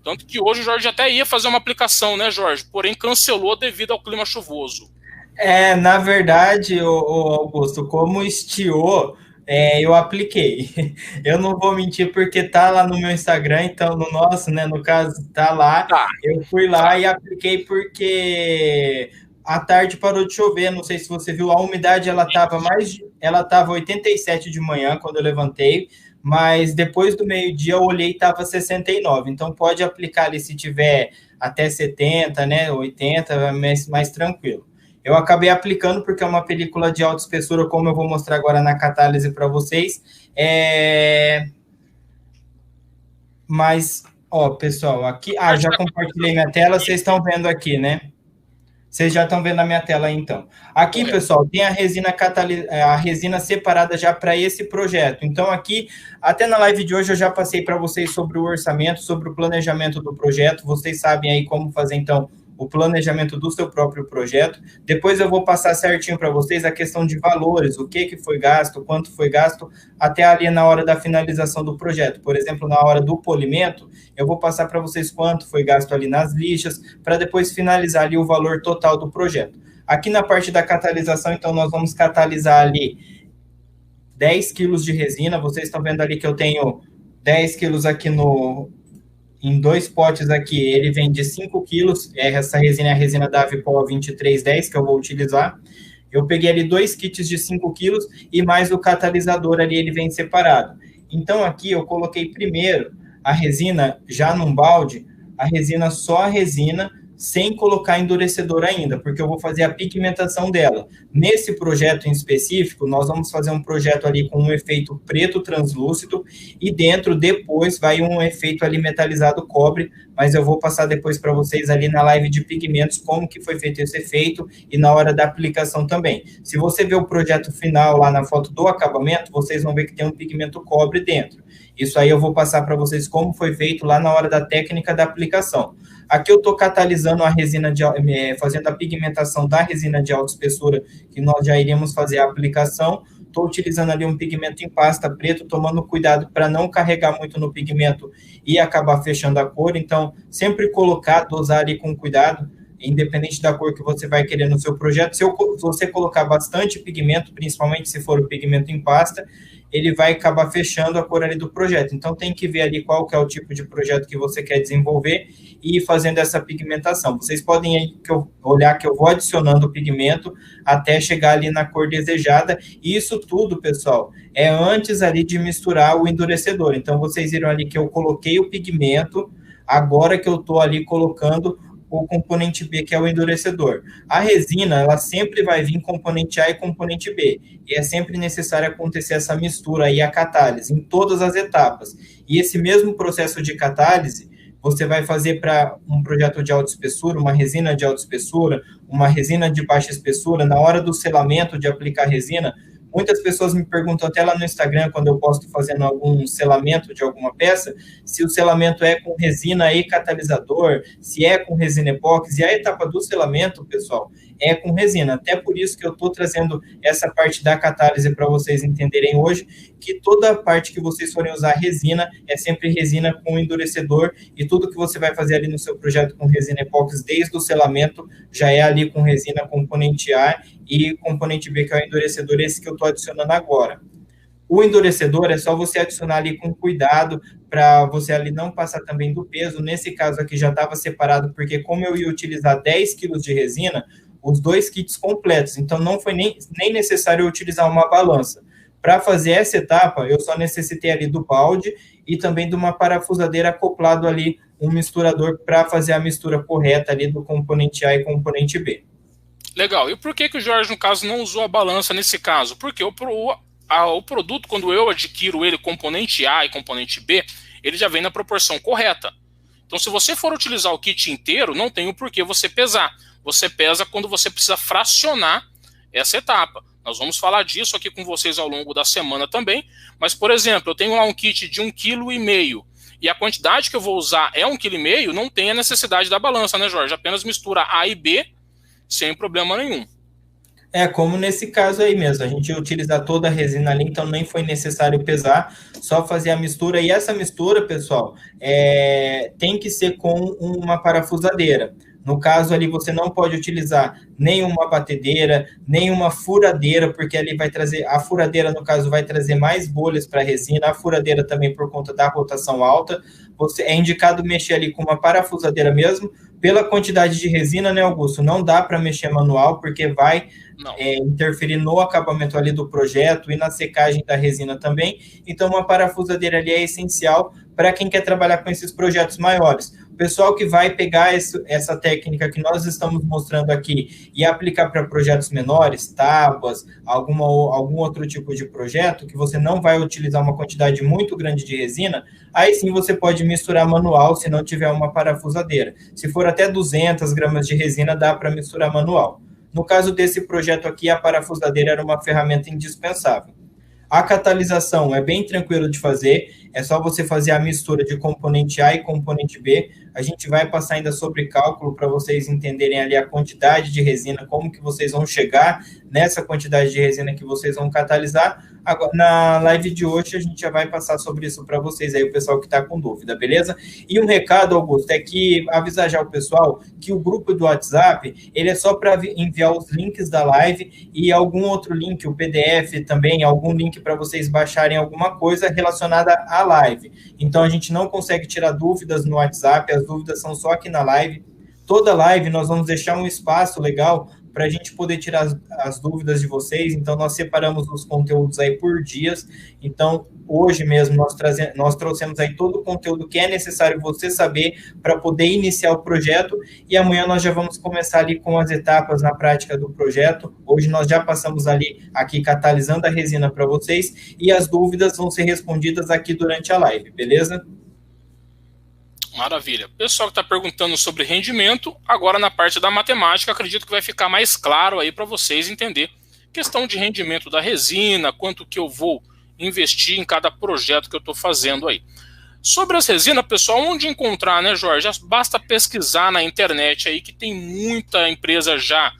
Tanto que hoje o Jorge até ia fazer uma aplicação, né, Jorge? Porém, cancelou devido ao clima chuvoso. Na verdade, o Augusto, como estiou, eu apliquei. Eu não vou mentir porque tá lá no meu Instagram, então no nosso, né, no caso, tá lá. Tá. Eu fui lá e apliquei porque à tarde parou de chover, não sei se você viu, a umidade ela tava 87 de manhã quando eu levantei, mas depois do meio-dia eu olhei e tava 69. Então pode aplicar ali se tiver até 70, né, 80, mais tranquilo. Eu acabei aplicando porque é uma película de alta espessura, como eu vou mostrar agora na catálise para vocês. Mas, pessoal, aqui... já compartilhei minha tela, vocês estão vendo aqui, né? Vocês já estão vendo a minha tela aí, então. Aqui, pessoal, tem a resina separada já para esse projeto. Então, aqui, até na live de hoje, eu já passei para vocês sobre o orçamento, sobre o planejamento do projeto. Vocês sabem aí como fazer, então, o planejamento do seu próprio projeto. Depois eu vou passar certinho para vocês a questão de valores, o que foi gasto, quanto foi gasto, até ali na hora da finalização do projeto. Por exemplo, na hora do polimento, eu vou passar para vocês quanto foi gasto ali nas lixas, para depois finalizar ali o valor total do projeto. Aqui na parte da catalisação, então, nós vamos catalisar ali 10 quilos de resina. Vocês estão vendo ali que eu tenho 10 quilos aqui em 2 potes aqui, ele vem de 5 quilos, essa resina é a resina da Avipol 2310, que eu vou utilizar. Eu peguei ali 2 kits de 5 quilos e mais o catalisador ali, ele vem separado. Então, aqui eu coloquei primeiro a resina já num balde, só a resina, sem colocar endurecedor ainda, porque eu vou fazer a pigmentação dela. Nesse projeto em específico, nós vamos fazer um projeto ali com um efeito preto translúcido e dentro, depois, vai um efeito ali metalizado cobre, mas eu vou passar depois para vocês ali na live de pigmentos como que foi feito esse efeito e na hora da aplicação também. Se você ver o projeto final lá na foto do acabamento, vocês vão ver que tem um pigmento cobre dentro. Isso aí eu vou passar para vocês como foi feito lá na hora da técnica da aplicação. Aqui eu estou catalisando a resina, fazendo a pigmentação da resina de alta espessura, que nós já iremos fazer a aplicação. Estou utilizando ali um pigmento em pasta preto, tomando cuidado para não carregar muito no pigmento e acabar fechando a cor. Então, sempre dosar ali com cuidado. independente da cor que você vai querer no seu projeto. Se você colocar bastante pigmento, principalmente se for o pigmento em pasta, ele vai acabar fechando a cor ali do projeto. Então, tem que ver ali qual que é o tipo de projeto que você quer desenvolver e ir fazendo essa pigmentação. Vocês podem aí olhar que eu vou adicionando o pigmento até chegar ali na cor desejada. E isso tudo, pessoal, é antes ali de misturar o endurecedor. Então, vocês viram ali que eu coloquei o pigmento, agora que eu estou ali colocando o componente B, que é o endurecedor. A resina, ela sempre vai vir componente A e componente B, e é sempre necessário acontecer essa mistura aí, a catálise, em todas as etapas. E esse mesmo processo de catálise, você vai fazer para um projeto de alta espessura, uma resina de alta espessura, uma resina de baixa espessura, na hora do selamento de aplicar resina. Muitas pessoas me perguntam até lá no Instagram, quando eu posto fazendo algum selamento de alguma peça, se o selamento é com resina e catalisador, se é com resina epóxi. E a etapa do selamento, pessoal, é com resina. Até por isso que eu estou trazendo essa parte da catálise para vocês entenderem hoje, que toda a parte que vocês forem usar resina, é sempre resina com endurecedor, e tudo que você vai fazer ali no seu projeto com resina epóxi, desde o selamento, já é ali com resina componente A e componente B, que é o endurecedor, esse que eu estou adicionando agora. O endurecedor é só você adicionar ali com cuidado, para você ali não passar também do peso. Nesse caso aqui já estava separado, porque como eu ia utilizar 10 quilos de resina, os 2 kits completos, então não foi nem necessário eu utilizar uma balança. Para fazer essa etapa, eu só necessitei ali do balde e também de uma parafusadeira acoplado ali, um misturador para fazer a mistura correta ali do componente A e componente B. Legal. E por que o Jorge, no caso, não usou a balança nesse caso? Porque o produto, quando eu adquiro ele, componente A e componente B, ele já vem na proporção correta. Então, se você for utilizar o kit inteiro, não tem o porquê você pesar. Você pesa quando você precisa fracionar essa etapa. Nós vamos falar disso aqui com vocês ao longo da semana também. Mas, por exemplo, eu tenho lá um kit de 1,5 kg e a quantidade que eu vou usar é 1,5 kg, não tem a necessidade da balança, né, Jorge? Apenas mistura A e B sem problema nenhum. É, como nesse caso aí mesmo, a gente ia utilizar toda a resina ali, então nem foi necessário pesar, só fazer a mistura. E essa mistura, pessoal, tem que ser com uma parafusadeira. No caso ali, você não pode utilizar nenhuma batedeira, nenhuma furadeira, porque ali vai trazer, a furadeira, no caso, vai trazer mais bolhas para a resina, a furadeira também por conta da rotação alta. É indicado mexer ali com uma parafusadeira mesmo, pela quantidade de resina, né, Augusto? Não dá para mexer manual, porque vai interferir no acabamento ali do projeto e na secagem da resina também. Então, uma parafusadeira ali é essencial para quem quer trabalhar com esses projetos maiores. O pessoal que vai pegar essa técnica que nós estamos mostrando aqui e aplicar para projetos menores, tábuas, algum outro tipo de projeto, que você não vai utilizar uma quantidade muito grande de resina, aí sim você pode misturar manual, se não tiver uma parafusadeira. Se for até 200 gramas de resina, dá para misturar manual. No caso desse projeto aqui, a parafusadeira era uma ferramenta indispensável. A catalisação é bem tranquilo de fazer, é só você fazer a mistura de componente A e componente B. A gente vai passar ainda sobre cálculo para vocês entenderem ali a quantidade de resina, como que vocês vão chegar nessa quantidade de resina que vocês vão catalisar. Agora, na live de hoje, a gente já vai passar sobre isso para vocês aí, o pessoal que está com dúvida, beleza? E um recado, Augusto, é que avisar já o pessoal que o grupo do WhatsApp, ele é só para enviar os links da live e algum outro link, o PDF também, algum link para vocês baixarem alguma coisa relacionada à live. Então, a gente não consegue tirar dúvidas no WhatsApp, as dúvidas são só aqui na live. Toda live nós vamos deixar um espaço legal para a gente poder tirar as dúvidas de vocês. Então, nós separamos os conteúdos aí por dias. Então, hoje mesmo, nós trouxemos aí todo o conteúdo que é necessário você saber para poder iniciar o projeto. E amanhã nós já vamos começar ali com as etapas na prática do projeto. Hoje nós já passamos ali, aqui, catalisando a resina para vocês. E as dúvidas vão ser respondidas aqui durante a live, beleza? Maravilha. Pessoal que está perguntando sobre rendimento, agora na parte da matemática, acredito que vai ficar mais claro aí para vocês entender. Questão de rendimento da resina, quanto que eu vou investir em cada projeto que eu estou fazendo aí. Sobre as resinas, pessoal, onde encontrar, né, Jorge? Basta pesquisar na internet aí que tem muita empresa já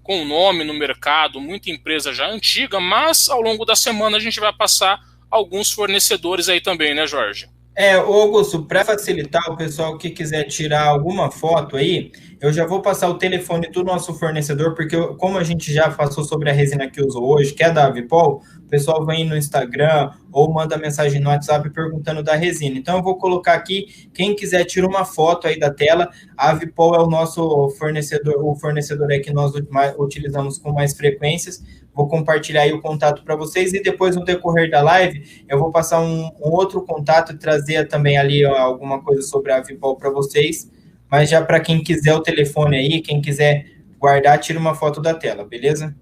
com nome no mercado, muita empresa já antiga, mas ao longo da semana a gente vai passar alguns fornecedores aí também, né, Jorge? Ô Augusto, para facilitar o pessoal que quiser tirar alguma foto aí, eu já vou passar o telefone do nosso fornecedor, porque como a gente já passou sobre a resina que usou hoje, que é da Avipol, o pessoal vem no Instagram ou manda mensagem no WhatsApp perguntando da resina. Então eu vou colocar aqui, quem quiser tira uma foto aí da tela, a Avipol é o nosso fornecedor, o fornecedor aí que nós utilizamos com mais frequências. Vou compartilhar aí o contato para vocês e depois, no decorrer da live, eu vou passar um outro contato e trazer também ali alguma coisa sobre a Avipol para vocês. Mas já para quem quiser o telefone aí, quem quiser guardar, tira uma foto da tela, beleza?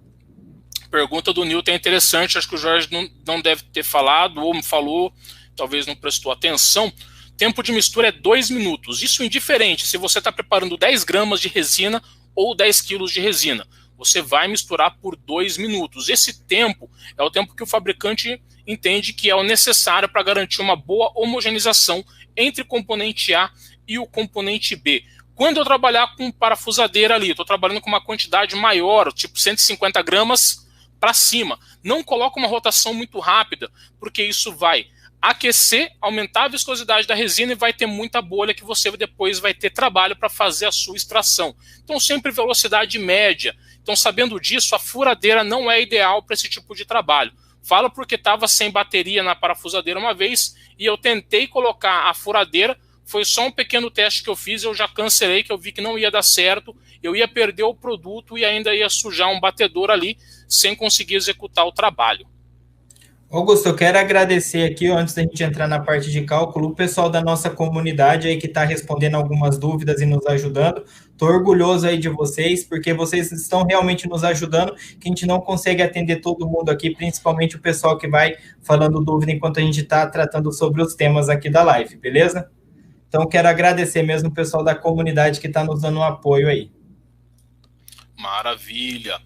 Pergunta do Nilton é interessante, acho que o Jorge não deve ter falado, ou falou, talvez não prestou atenção. Tempo de mistura é 2 minutos. Isso indiferente se você está preparando 10 gramas de resina ou 10 quilos de resina. Você vai misturar por 2 minutos. Esse tempo é o tempo que o fabricante entende que é o necessário para garantir uma boa homogeneização entre o componente A e o componente B. Quando eu trabalhar com parafusadeira ali, estou trabalhando com uma quantidade maior, tipo 150 gramas para cima. Não coloca uma rotação muito rápida, porque isso vai aquecer, aumentar a viscosidade da resina e vai ter muita bolha que você depois vai ter trabalho para fazer a sua extração. Então sempre velocidade média. Então sabendo disso, a furadeira não é ideal para esse tipo de trabalho. Falo porque estava sem bateria na parafusadeira uma vez e eu tentei colocar a furadeira, foi só um pequeno teste que eu fiz, eu já cancelei, que eu vi que não ia dar certo, eu ia perder o produto e ainda ia sujar um batedor ali sem conseguir executar o trabalho. Augusto, eu quero agradecer aqui, antes da gente entrar na parte de cálculo, o pessoal da nossa comunidade aí que está respondendo algumas dúvidas e nos ajudando. Estou orgulhoso aí de vocês, porque vocês estão realmente nos ajudando, que a gente não consegue atender todo mundo aqui, principalmente o pessoal que vai falando dúvida enquanto a gente está tratando sobre os temas aqui da live, beleza? Então, quero agradecer mesmo o pessoal da comunidade que está nos dando um apoio aí. Maravilha.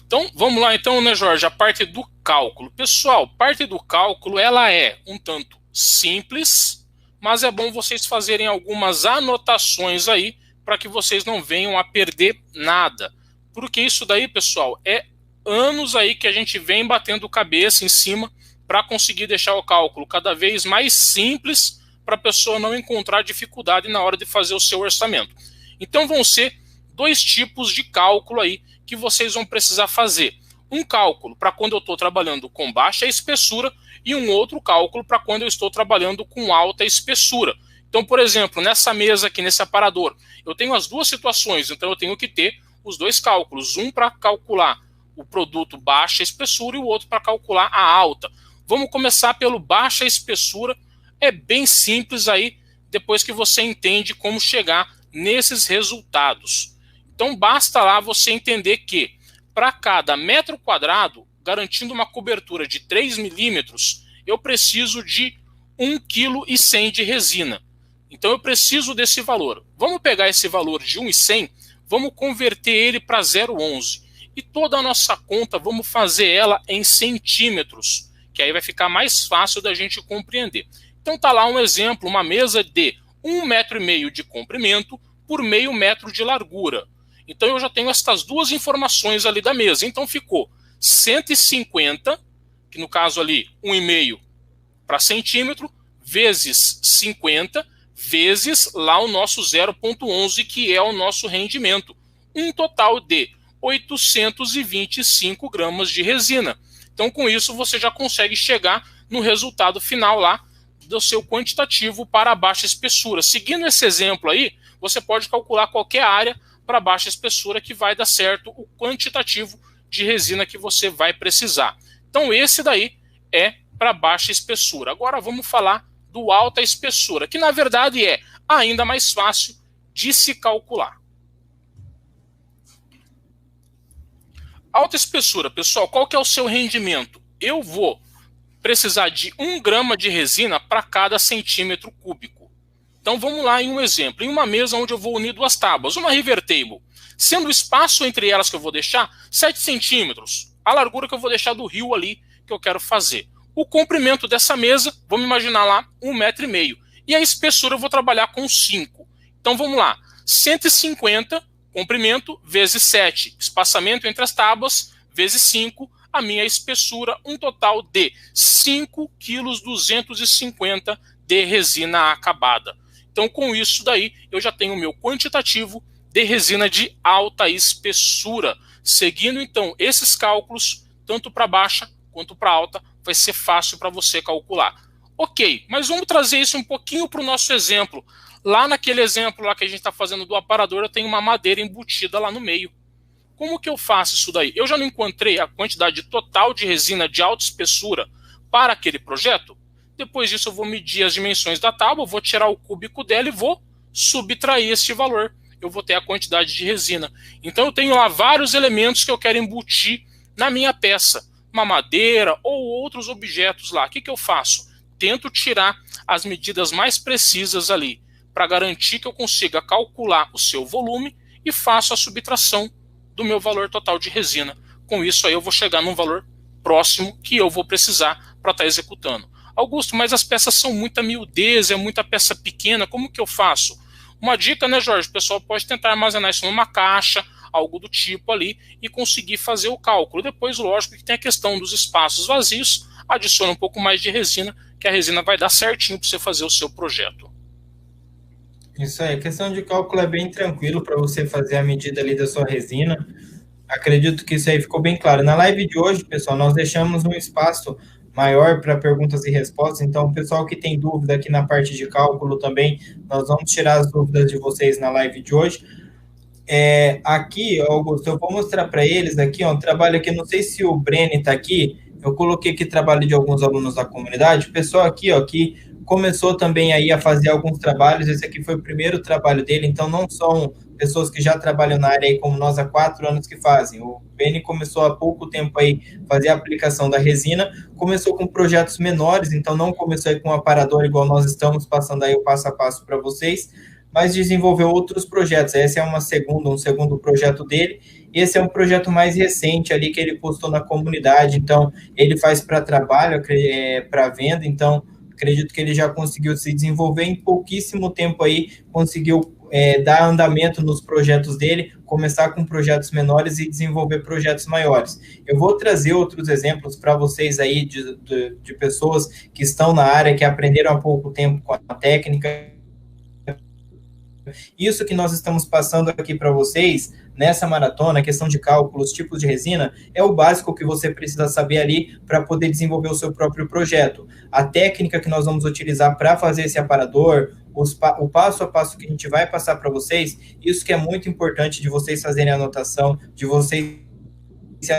Então, vamos lá então, né, Jorge, a parte do cálculo. Pessoal, parte do cálculo, ela é um tanto simples, mas é bom vocês fazerem algumas anotações aí, para que vocês não venham a perder nada. Porque isso daí, pessoal, é anos aí que a gente vem batendo cabeça em cima para conseguir deixar o cálculo cada vez mais simples, para a pessoa não encontrar dificuldade na hora de fazer o seu orçamento. Então vão ser 2 tipos de cálculo aí que vocês vão precisar fazer. Um cálculo para quando eu estou trabalhando com baixa espessura e um outro cálculo para quando eu estou trabalhando com alta espessura. Então, por exemplo, nessa mesa aqui, nesse aparador, eu tenho as 2 situações, então eu tenho que ter os 2 cálculos, um para calcular o produto baixa espessura e o outro para calcular a alta. Vamos começar pelo baixa espessura, é bem simples aí, depois que você entende como chegar nesses resultados. Então basta lá você entender que para cada metro quadrado, garantindo uma cobertura de 3 milímetros, eu preciso de 1,1 kg de resina. Então eu preciso desse valor. Vamos pegar esse valor de 1,100, vamos converter ele para 0,11. E toda a nossa conta vamos fazer ela em centímetros, que aí vai ficar mais fácil da gente compreender. Então tá lá um exemplo, uma mesa de 1,5 metro de comprimento por meio metro de largura. Então eu já tenho estas 2 informações ali da mesa. Então ficou 150, que no caso ali 1,5 para centímetro, vezes 50, vezes lá o nosso 0,11, que é o nosso rendimento. Um total de 825 gramas de resina. Então com isso você já consegue chegar no resultado final lá do seu quantitativo para a baixa espessura. Seguindo esse exemplo aí, você pode calcular qualquer área para baixa espessura que vai dar certo o quantitativo de resina que você vai precisar. Então esse daí é para baixa espessura. Agora vamos falar do alta espessura, que na verdade é ainda mais fácil de se calcular. Alta espessura, pessoal, qual que é o seu rendimento? Eu vou precisar de 1 grama de resina para cada centímetro cúbico. Então vamos lá em um exemplo. Em uma mesa onde eu vou unir 2 tábuas, uma river table, sendo o espaço entre elas que eu vou deixar 7 centímetros, a largura que eu vou deixar do rio ali que eu quero fazer. O comprimento dessa mesa, vamos imaginar lá 1,5 metro. E a espessura eu vou trabalhar com 5. Então vamos lá, 150 comprimento vezes 7, espaçamento entre as tábuas, vezes 5, a minha espessura, um total de 5,250 kg de resina acabada. Então, com isso daí, eu já tenho o meu quantitativo de resina de alta espessura. Seguindo, então, esses cálculos, tanto para baixa quanto para alta, vai ser fácil para você calcular. Ok, mas vamos trazer isso um pouquinho para o nosso exemplo. Lá naquele exemplo lá que a gente está fazendo do aparador, eu tenho uma madeira embutida lá no meio. Como que eu faço isso daí? Eu já não encontrei a quantidade total de resina de alta espessura para aquele projeto? Depois disso eu vou medir as dimensões da tábua, vou tirar o cúbico dela e vou subtrair este valor. Eu vou ter a quantidade de resina. Então eu tenho lá vários elementos que eu quero embutir na minha peça. Uma madeira ou outros objetos lá. O que eu faço? Tento tirar as medidas mais precisas ali, para garantir que eu consiga calcular o seu volume e faço a subtração do meu valor total de resina. Com isso aí eu vou chegar num valor próximo que eu vou precisar para estar executando. Augusto, mas as peças são muita miudez, é muita peça pequena, como que eu faço? Uma dica, né, Jorge? O pessoal pode tentar armazenar isso numa caixa, algo do tipo ali, e conseguir fazer o cálculo. Depois, lógico, que tem a questão dos espaços vazios, adiciona um pouco mais de resina, que a resina vai dar certinho para você fazer o seu projeto. Isso aí, a questão de cálculo é bem tranquilo para você fazer a medida ali da sua resina. Acredito que isso aí ficou bem claro. Na live de hoje, pessoal, nós deixamos um espaço maior para perguntas e respostas, então o pessoal que tem dúvida aqui na parte de cálculo também, nós vamos tirar as dúvidas de vocês na live de hoje. Aqui, Augusto, eu vou mostrar para eles aqui, ó, um trabalho aqui, não sei se o Breno está aqui, eu coloquei aqui trabalho de alguns alunos da comunidade, o pessoal aqui, ó, que começou também aí a fazer alguns trabalhos, esse aqui foi o primeiro trabalho dele, então não são pessoas que já trabalham na área aí como nós há 4 anos que fazem. O Beni começou há pouco tempo aí fazer a aplicação da resina, começou com projetos menores, então não começou aí com um aparador igual nós estamos passando aí o passo a passo para vocês, mas desenvolveu outros projetos. Esse é um segundo projeto dele. Esse é um projeto mais recente ali que ele postou na comunidade, então ele faz para trabalho, para venda, então acredito que ele já conseguiu se desenvolver em pouquíssimo tempo aí, conseguiu dar andamento nos projetos dele, começar com projetos menores e desenvolver projetos maiores. Eu vou trazer outros exemplos para vocês aí de pessoas que estão na área, que aprenderam há pouco tempo com a técnica. Isso que nós estamos passando aqui para vocês, nessa maratona, a questão de cálculos, tipos de resina, é o básico que você precisa saber ali para poder desenvolver o seu próprio projeto. A técnica que nós vamos utilizar para fazer esse aparador, o passo a passo que a gente vai passar para vocês, isso que é muito importante de vocês fazerem a anotação, de vocês se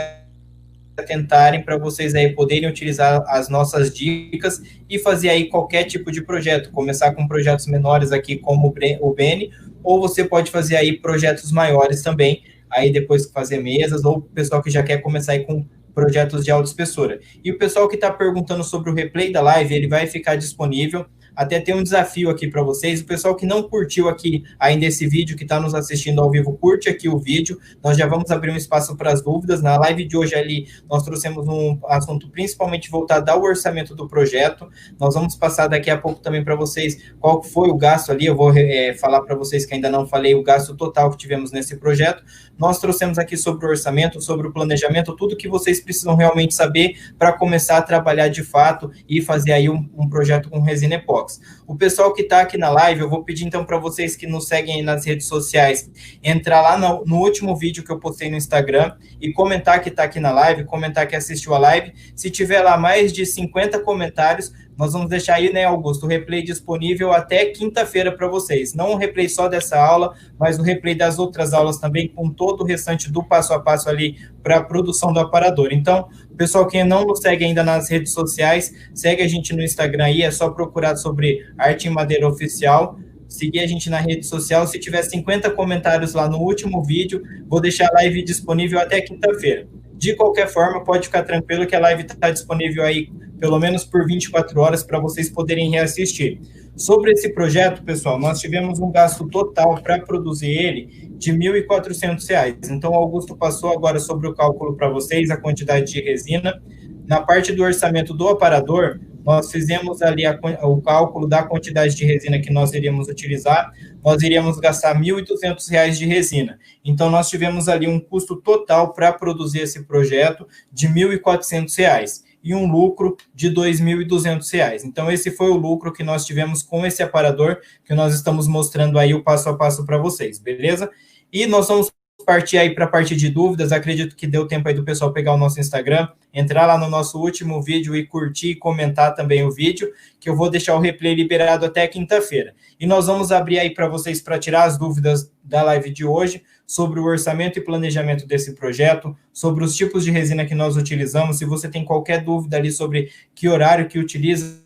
atentarem para vocês aí poderem utilizar as nossas dicas e fazer aí qualquer tipo de projeto, começar com projetos menores aqui como o Beni, ou você pode fazer aí projetos maiores também, aí depois fazer mesas, ou o pessoal que já quer começar aí com projetos de alta espessura. E o pessoal que está perguntando sobre o replay da live, ele vai ficar disponível. Até tem um desafio aqui para vocês. O pessoal que não curtiu aqui ainda esse vídeo, que está nos assistindo ao vivo, curte aqui o vídeo. Nós já vamos abrir um espaço para as dúvidas. Na live de hoje ali, nós trouxemos um assunto principalmente voltado ao orçamento do projeto. Nós vamos passar daqui a pouco também para vocês qual foi o gasto ali. Eu vou falar para vocês que ainda não falei o gasto total que tivemos nesse projeto. Nós trouxemos aqui sobre o orçamento, sobre o planejamento, tudo que vocês precisam realmente saber para começar a trabalhar de fato e fazer aí um projeto com resina epóxi. O pessoal que está aqui na live, eu vou pedir então para vocês que nos seguem nas redes sociais, entrar lá no último vídeo que eu postei no Instagram e comentar que está aqui na live, comentar que assistiu a live. Se tiver lá mais de 50 comentários, nós vamos deixar aí, né, Augusto, o replay disponível até quinta-feira para vocês. Não o replay só dessa aula, mas o replay das outras aulas também, com todo o restante do passo a passo ali para a produção do aparador. Então, pessoal que não nos segue ainda nas redes sociais, segue a gente no Instagram aí, é só procurar sobre Arte em Madeira Oficial, seguir a gente na rede social. Se tiver 50 comentários lá no último vídeo, vou deixar a live disponível até quinta-feira. De qualquer forma, pode ficar tranquilo que a live está disponível aí pelo menos por 24 horas para vocês poderem reassistir. Sobre esse projeto, pessoal, nós tivemos um gasto total para produzir ele de R$ 1.400. Então, o Augusto passou agora sobre o cálculo para vocês, a quantidade de resina. Na parte do orçamento do aparador, nós fizemos ali o cálculo da quantidade de resina que nós iríamos utilizar. Nós iríamos gastar R$ 1.200 de resina. Então, nós tivemos ali um custo total para produzir esse projeto de R$ 1.400. e um lucro de R$ 2.200. Então, esse foi o lucro que nós tivemos com esse aparador, que nós estamos mostrando aí o passo a passo para vocês, beleza? E nós vamos partir aí para a parte de dúvidas. Acredito que deu tempo aí do pessoal pegar o nosso Instagram, entrar lá no nosso último vídeo e curtir e comentar também o vídeo, que eu vou deixar o replay liberado até quinta-feira. E nós vamos abrir aí para vocês para tirar as dúvidas da live de hoje sobre o orçamento e planejamento desse projeto, sobre os tipos de resina que nós utilizamos. Se você tem qualquer dúvida ali sobre que horário que utiliza,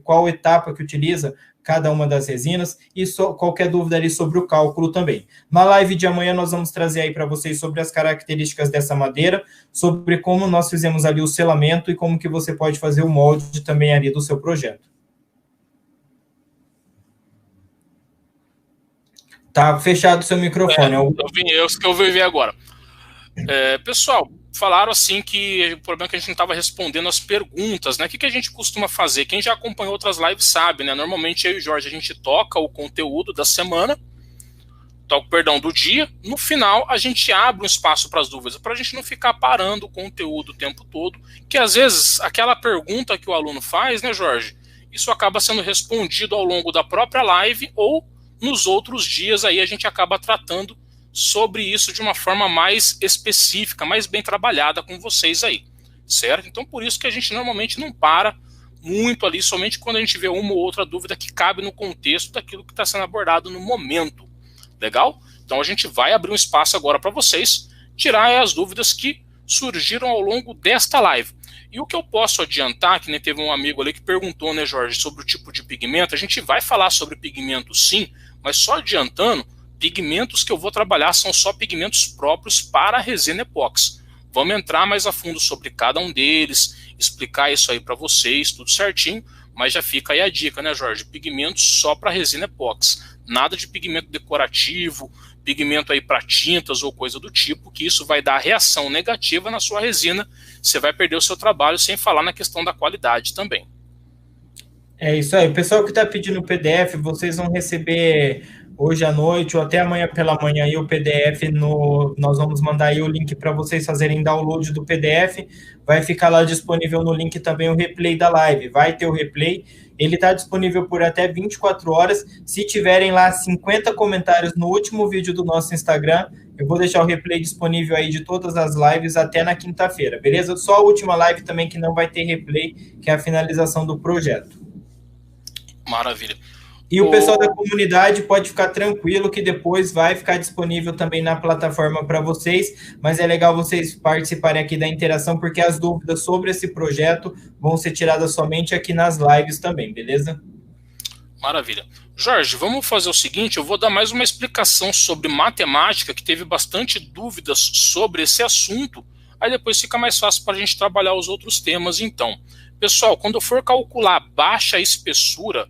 qual etapa que utiliza cada uma das resinas, e qualquer dúvida ali sobre o cálculo também. Na live de amanhã nós vamos trazer aí para vocês sobre as características dessa madeira, sobre como nós fizemos ali o selamento e como que você pode fazer o molde também ali do seu projeto. Tá fechado o seu microfone. Eu vou ver agora. Pessoal, falaram assim que o problema é que a gente não estava respondendo as perguntas, né? O que a gente costuma fazer? Quem já acompanhou outras lives sabe, né? Normalmente eu e o Jorge, a gente toca o conteúdo da semana, do dia. No final, a gente abre um espaço para as dúvidas, para a gente não ficar parando o conteúdo o tempo todo, que às vezes aquela pergunta que o aluno faz, né, Jorge? Isso acaba sendo respondido ao longo da própria live ou nos outros dias aí a gente acaba tratando sobre isso de uma forma mais específica, mais bem trabalhada com vocês aí, certo? Então, por isso que a gente normalmente não para muito ali, somente quando a gente vê uma ou outra dúvida que cabe no contexto daquilo que está sendo abordado no momento, legal? Então, a gente vai abrir um espaço agora para vocês tirar as dúvidas que surgiram ao longo desta live. E o que eu posso adiantar, que nem teve um amigo ali que perguntou, né, Jorge, sobre o tipo de pigmento, a gente vai falar sobre pigmento sim, mas só adiantando, pigmentos que eu vou trabalhar são só pigmentos próprios para a resina epóxi. Vamos entrar mais a fundo sobre cada um deles, explicar isso aí para vocês, tudo certinho, mas já fica aí a dica, né, Jorge? Pigmentos só para resina epóxi. Nada de pigmento decorativo, pigmento aí para tintas ou coisa do tipo, que isso vai dar reação negativa na sua resina, você vai perder o seu trabalho, sem falar na questão da qualidade também. É isso aí. O pessoal que está pedindo o PDF, vocês vão receber hoje à noite ou até amanhã pela manhã aí o PDF. Nós vamos mandar aí o link para vocês fazerem download do PDF. Vai ficar lá disponível no link também o replay da live. Vai ter o replay. Ele está disponível por até 24 horas. Se tiverem lá 50 comentários no último vídeo do nosso Instagram, eu vou deixar o replay disponível aí de todas as lives até na quinta-feira, beleza? Só a última live também que não vai ter replay, que é a finalização do projeto. Maravilha. E o pessoal da comunidade pode ficar tranquilo que depois vai ficar disponível também na plataforma para vocês, mas é legal vocês participarem aqui da interação, porque as dúvidas sobre esse projeto vão ser tiradas somente aqui nas lives também, beleza? Maravilha. Jorge, vamos fazer o seguinte, eu vou dar mais uma explicação sobre matemática, que teve bastante dúvidas sobre esse assunto, aí depois fica mais fácil para a gente trabalhar os outros temas então. Pessoal, quando eu for calcular baixa espessura,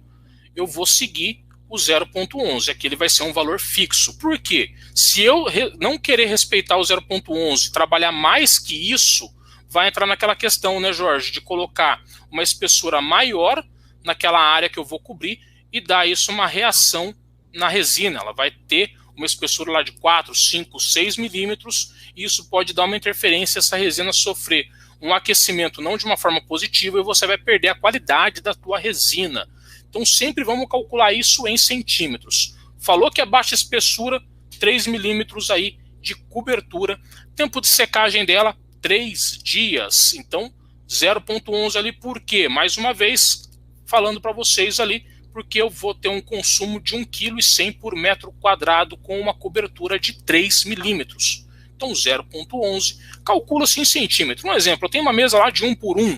eu vou seguir o 0.11, aqui ele vai ser um valor fixo. Por quê? Se eu não querer respeitar o 0.11, trabalhar mais que isso, vai entrar naquela questão, né, Jorge, de colocar uma espessura maior naquela área que eu vou cobrir e dar isso uma reação na resina. Ela vai ter uma espessura lá de 4, 5, 6 milímetros e isso pode dar uma interferência, essa resina sofrer um aquecimento não de uma forma positiva e você vai perder a qualidade da tua resina. Então sempre vamos calcular isso em centímetros. Falou que a baixa espessura, 3 milímetros aí de cobertura. Tempo de secagem dela, 3 dias. Então 0.11 ali, por quê? Mais uma vez, falando para vocês ali, porque eu vou ter um consumo de 1,1 kg por metro quadrado com uma cobertura de 3 milímetros. Então 0.11, calcula-se em centímetro. Um exemplo, eu tenho uma mesa lá de 1 por 1.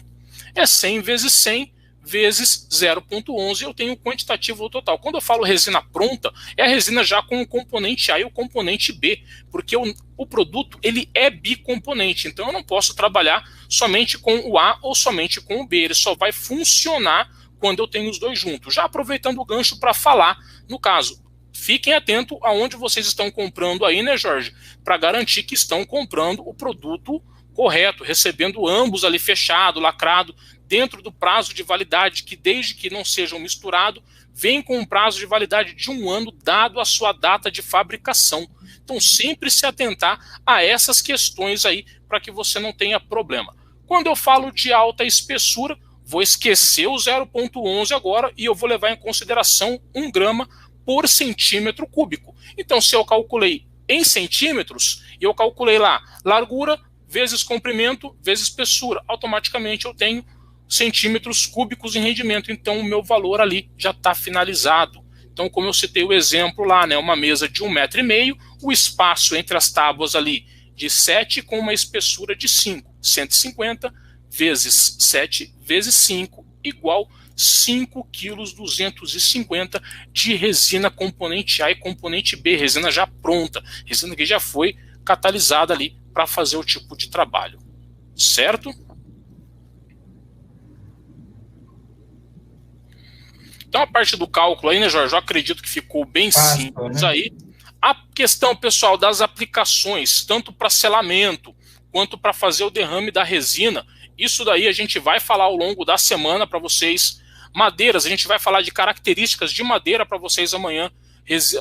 É 100 vezes 100 vezes 0.11, eu tenho o quantitativo total. Quando eu falo resina pronta, é a resina já com o componente A e o componente B, porque o produto ele é bicomponente, então eu não posso trabalhar somente com o A ou somente com o B, ele só vai funcionar quando eu tenho os dois juntos. Já aproveitando o gancho para falar, no caso, fiquem atentos aonde vocês estão comprando aí, né, Jorge? Para garantir que estão comprando o produto correto, recebendo ambos ali fechado, lacrado, dentro do prazo de validade, que desde que não sejam misturados, vem com um prazo de validade de 1 ano, dado a sua data de fabricação. Então sempre se atentar a essas questões aí, para que você não tenha problema. Quando eu falo de alta espessura, vou esquecer o 0,11 agora e eu vou levar em consideração 1 grama por centímetro cúbico. Então, se eu calculei em centímetros, e eu calculei lá largura vezes comprimento vezes espessura, automaticamente eu tenho centímetros cúbicos em rendimento. Então, o meu valor ali já está finalizado. Então, como eu citei o exemplo lá, né, uma mesa de 1,5 m, o espaço entre as tábuas ali de 7 com uma espessura de 5, 150 vezes 7 vezes 5 igual 5,250 kg de resina componente A e componente B, resina já pronta, resina que já foi catalisada ali para fazer o tipo de trabalho, certo? Então a parte do cálculo aí, né, Jorge, eu acredito que ficou bem simples, né? Aí. A questão, pessoal, das aplicações, tanto para selamento, quanto para fazer o derrame da resina, isso daí a gente vai falar ao longo da semana para vocês. Madeiras, a gente vai falar de características de madeira para vocês amanhã.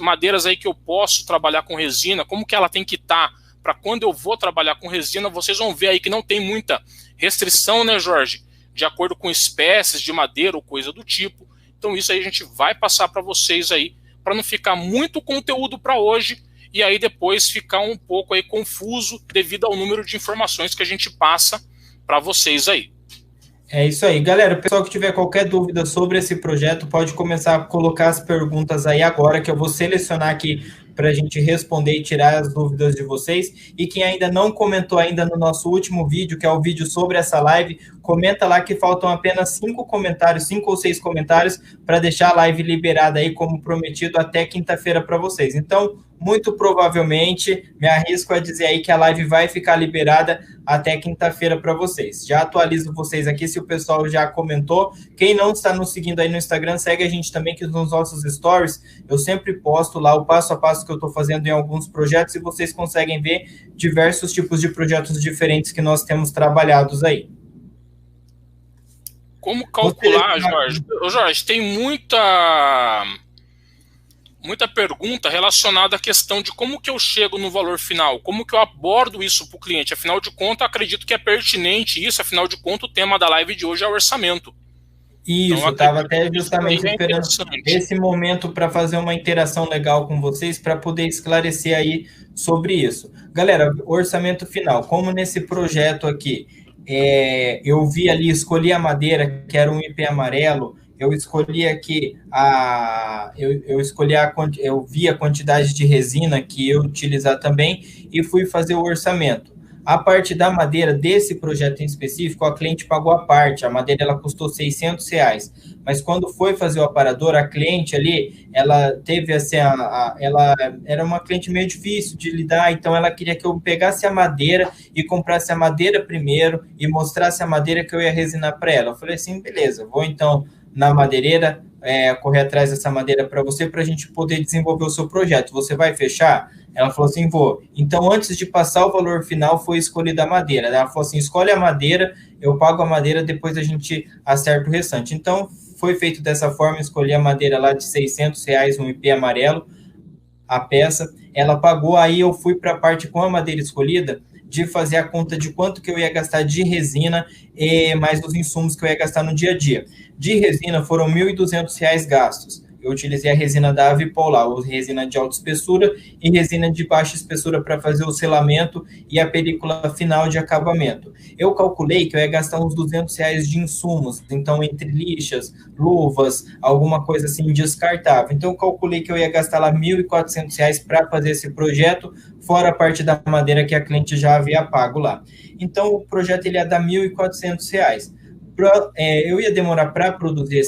Madeiras aí que eu posso trabalhar com resina, como que ela tem que estar para quando eu vou trabalhar com resina. Vocês vão ver aí que não tem muita restrição, né, Jorge? De acordo com espécies de madeira ou coisa do tipo. Então isso aí a gente vai passar para vocês aí, para não ficar muito conteúdo para hoje e aí depois ficar um pouco aí confuso devido ao número de informações que a gente passa para vocês aí. É isso aí, galera. O pessoal que tiver qualquer dúvida sobre esse projeto pode começar a colocar as perguntas aí agora, que eu vou selecionar aqui para a gente responder e tirar as dúvidas de vocês. E quem ainda não comentou ainda no nosso último vídeo, que é o vídeo sobre essa live, comenta lá que faltam apenas 5 comentários, 5 ou 6 comentários, para deixar a live liberada aí, como prometido, até quinta-feira para vocês. Então, muito provavelmente, me arrisco a dizer aí que a live vai ficar liberada até quinta-feira para vocês. Já atualizo vocês aqui se o pessoal já comentou. Quem não está nos seguindo aí no Instagram, segue a gente também, que nos nossos stories eu sempre posto lá o passo a passo que eu estou fazendo em alguns projetos e vocês conseguem ver diversos tipos de projetos diferentes que nós temos trabalhados aí. Como calcular, Jorge? Jorge, tem muita pergunta relacionada à questão de como que eu chego no valor final, como que eu abordo isso para o cliente. Afinal de contas, acredito que é pertinente isso, afinal de contas, o tema da live de hoje é orçamento. Isso, então, estava até justamente esperando esse momento para fazer uma interação legal com vocês, para poder esclarecer aí sobre isso. Galera, orçamento final, como nesse projeto aqui, eu vi ali, escolhi a madeira, que era um IP amarelo. Eu escolhi aqui eu vi a quantidade de resina que eu utilizar também e fui fazer o orçamento. A parte da madeira desse projeto em específico, a cliente pagou a parte, a madeira ela custou R$600, mas quando foi fazer o aparador, a cliente ali, ela teve assim, ela era uma cliente meio difícil de lidar, então ela queria que eu pegasse a madeira e comprasse a madeira primeiro e mostrasse a madeira que eu ia resinar para ela. Eu falei assim, beleza, vou então na madeireira, correr atrás dessa madeira para você, para a gente poder desenvolver o seu projeto. Você vai fechar? Ela falou assim, vou. Então, antes de passar o valor final, foi escolhida a madeira. Ela falou assim, escolhe a madeira, eu pago a madeira, depois a gente acerta o restante. Então, foi feito dessa forma, escolhi a madeira lá de R$600, um IP amarelo, a peça. Ela pagou, aí eu fui para a parte com a madeira escolhida, de fazer a conta de quanto que eu ia gastar de resina e mais os insumos que eu ia gastar no dia a dia. De resina foram R$1.200 gastos. Eu utilizei a resina da Avipol lá, resina de alta espessura e resina de baixa espessura para fazer o selamento e a película final de acabamento. Eu calculei que eu ia gastar uns R$200 de insumos, então entre lixas, luvas, alguma coisa assim descartável. Então eu calculei que eu ia gastar lá R$1.400 para fazer esse projeto, fora a parte da madeira que a cliente já havia pago lá. Então o projeto ele ia dar R$1.400. Eu ia demorar para produzir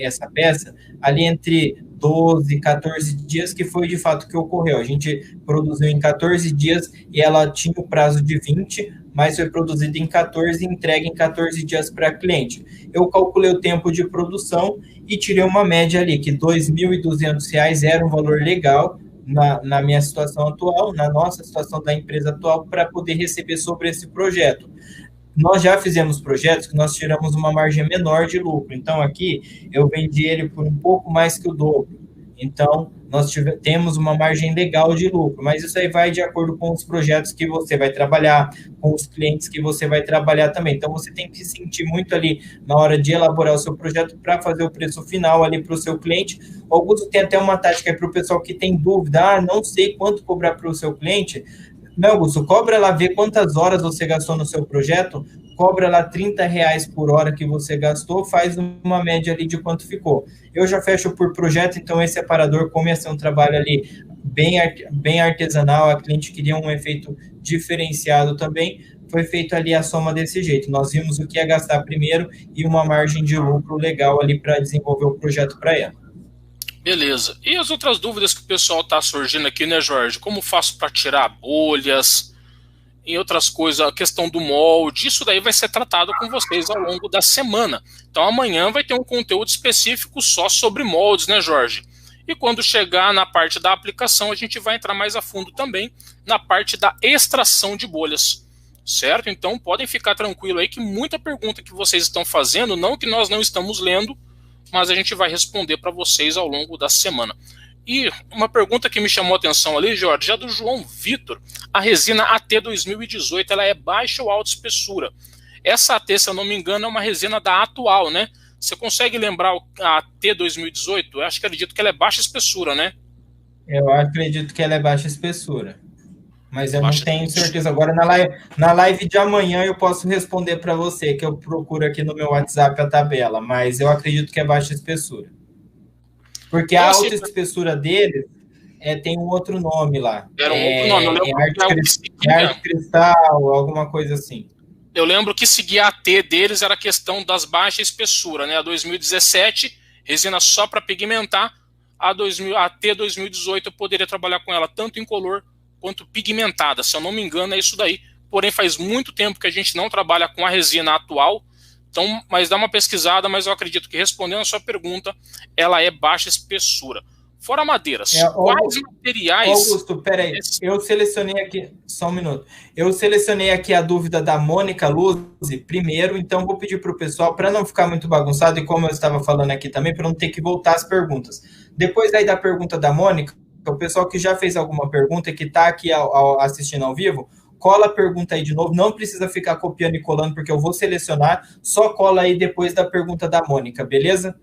essa peça ali entre 12 e 14 dias, que foi de fato que ocorreu. A gente produziu em 14 dias e ela tinha o prazo de 20, mas foi produzida em 14 e entregue em 14 dias para a cliente. Eu calculei o tempo de produção e tirei uma média ali, que R$2.200 era um valor legal na minha situação atual, na nossa situação da empresa atual, para poder receber sobre esse projeto. Nós já fizemos projetos que nós tiramos uma margem menor de lucro. Então, aqui, eu vendi ele por um pouco mais que o dobro. Então, nós temos uma margem legal de lucro, mas isso aí vai de acordo com os projetos que você vai trabalhar, com os clientes que você vai trabalhar também. Então, você tem que se sentir muito ali na hora de elaborar o seu projeto para fazer o preço final ali para o seu cliente. O Augusto tem até uma tática para o pessoal que tem dúvida, não sei quanto cobrar para o seu cliente. Não, Augusto, cobra lá, vê quantas horas você gastou no seu projeto, cobra lá R$ 30 por hora que você gastou, faz uma média ali de quanto ficou. Eu já fecho por projeto, então esse separador, como ia ser um trabalho ali bem artesanal, a cliente queria um efeito diferenciado também, foi feito ali a soma desse jeito. Nós vimos o que ia gastar primeiro e uma margem de lucro legal ali para desenvolver o projeto para ela. Beleza. E as outras dúvidas que o pessoal está surgindo aqui, né, Jorge? Como faço para tirar bolhas e outras coisas, a questão do molde, isso daí vai ser tratado com vocês ao longo da semana. Então amanhã vai ter um conteúdo específico só sobre moldes, né, Jorge? E quando chegar na parte da aplicação, a gente vai entrar mais a fundo também na parte da extração de bolhas, certo? Então podem ficar tranquilo aí que muita pergunta que vocês estão fazendo, não que nós não estamos lendo, mas a gente vai responder para vocês ao longo da semana. E uma pergunta que me chamou a atenção ali, Jorge, já do João Vitor, a resina AT 2018, ela é baixa ou alta espessura? Essa AT, se eu não me engano, é uma resina da atual, né? Você consegue lembrar a AT 2018? Eu acho que acredito que ela é baixa espessura, né? Eu acredito que ela é baixa espessura. Mas eu baixa não tenho espessura. certeza. Agora, na live de amanhã, eu posso responder para você, que eu procuro aqui no meu WhatsApp a tabela, mas eu acredito que é baixa espessura. Porque a alta espessura dele tem um outro nome lá. Era um outro nome. Eu lembro arte cristal, alguma coisa assim. Eu lembro que seguir a AT deles era a questão das baixas espessura, né? A 2017, resina só para pigmentar. A AT 2018 eu poderia trabalhar com ela tanto em color quanto pigmentada. Se eu não me engano, é isso daí. Porém, faz muito tempo que a gente não trabalha com a resina atual. Então, mas dá uma pesquisada, mas eu acredito que respondendo a sua pergunta, ela é baixa espessura. Fora madeiras, quais materiais... Augusto, peraí, eu selecionei aqui, só um minuto, eu selecionei aqui a dúvida da Mônica Luzzi primeiro, então vou pedir para o pessoal, para não ficar muito bagunçado, e como eu estava falando aqui também, para não ter que voltar as perguntas. Depois aí da pergunta da Mônica, o pessoal que já fez alguma pergunta e que está aqui assistindo ao vivo, cola a pergunta aí de novo, não precisa ficar copiando e colando, porque eu vou selecionar, só cola aí depois da pergunta da Mônica, beleza?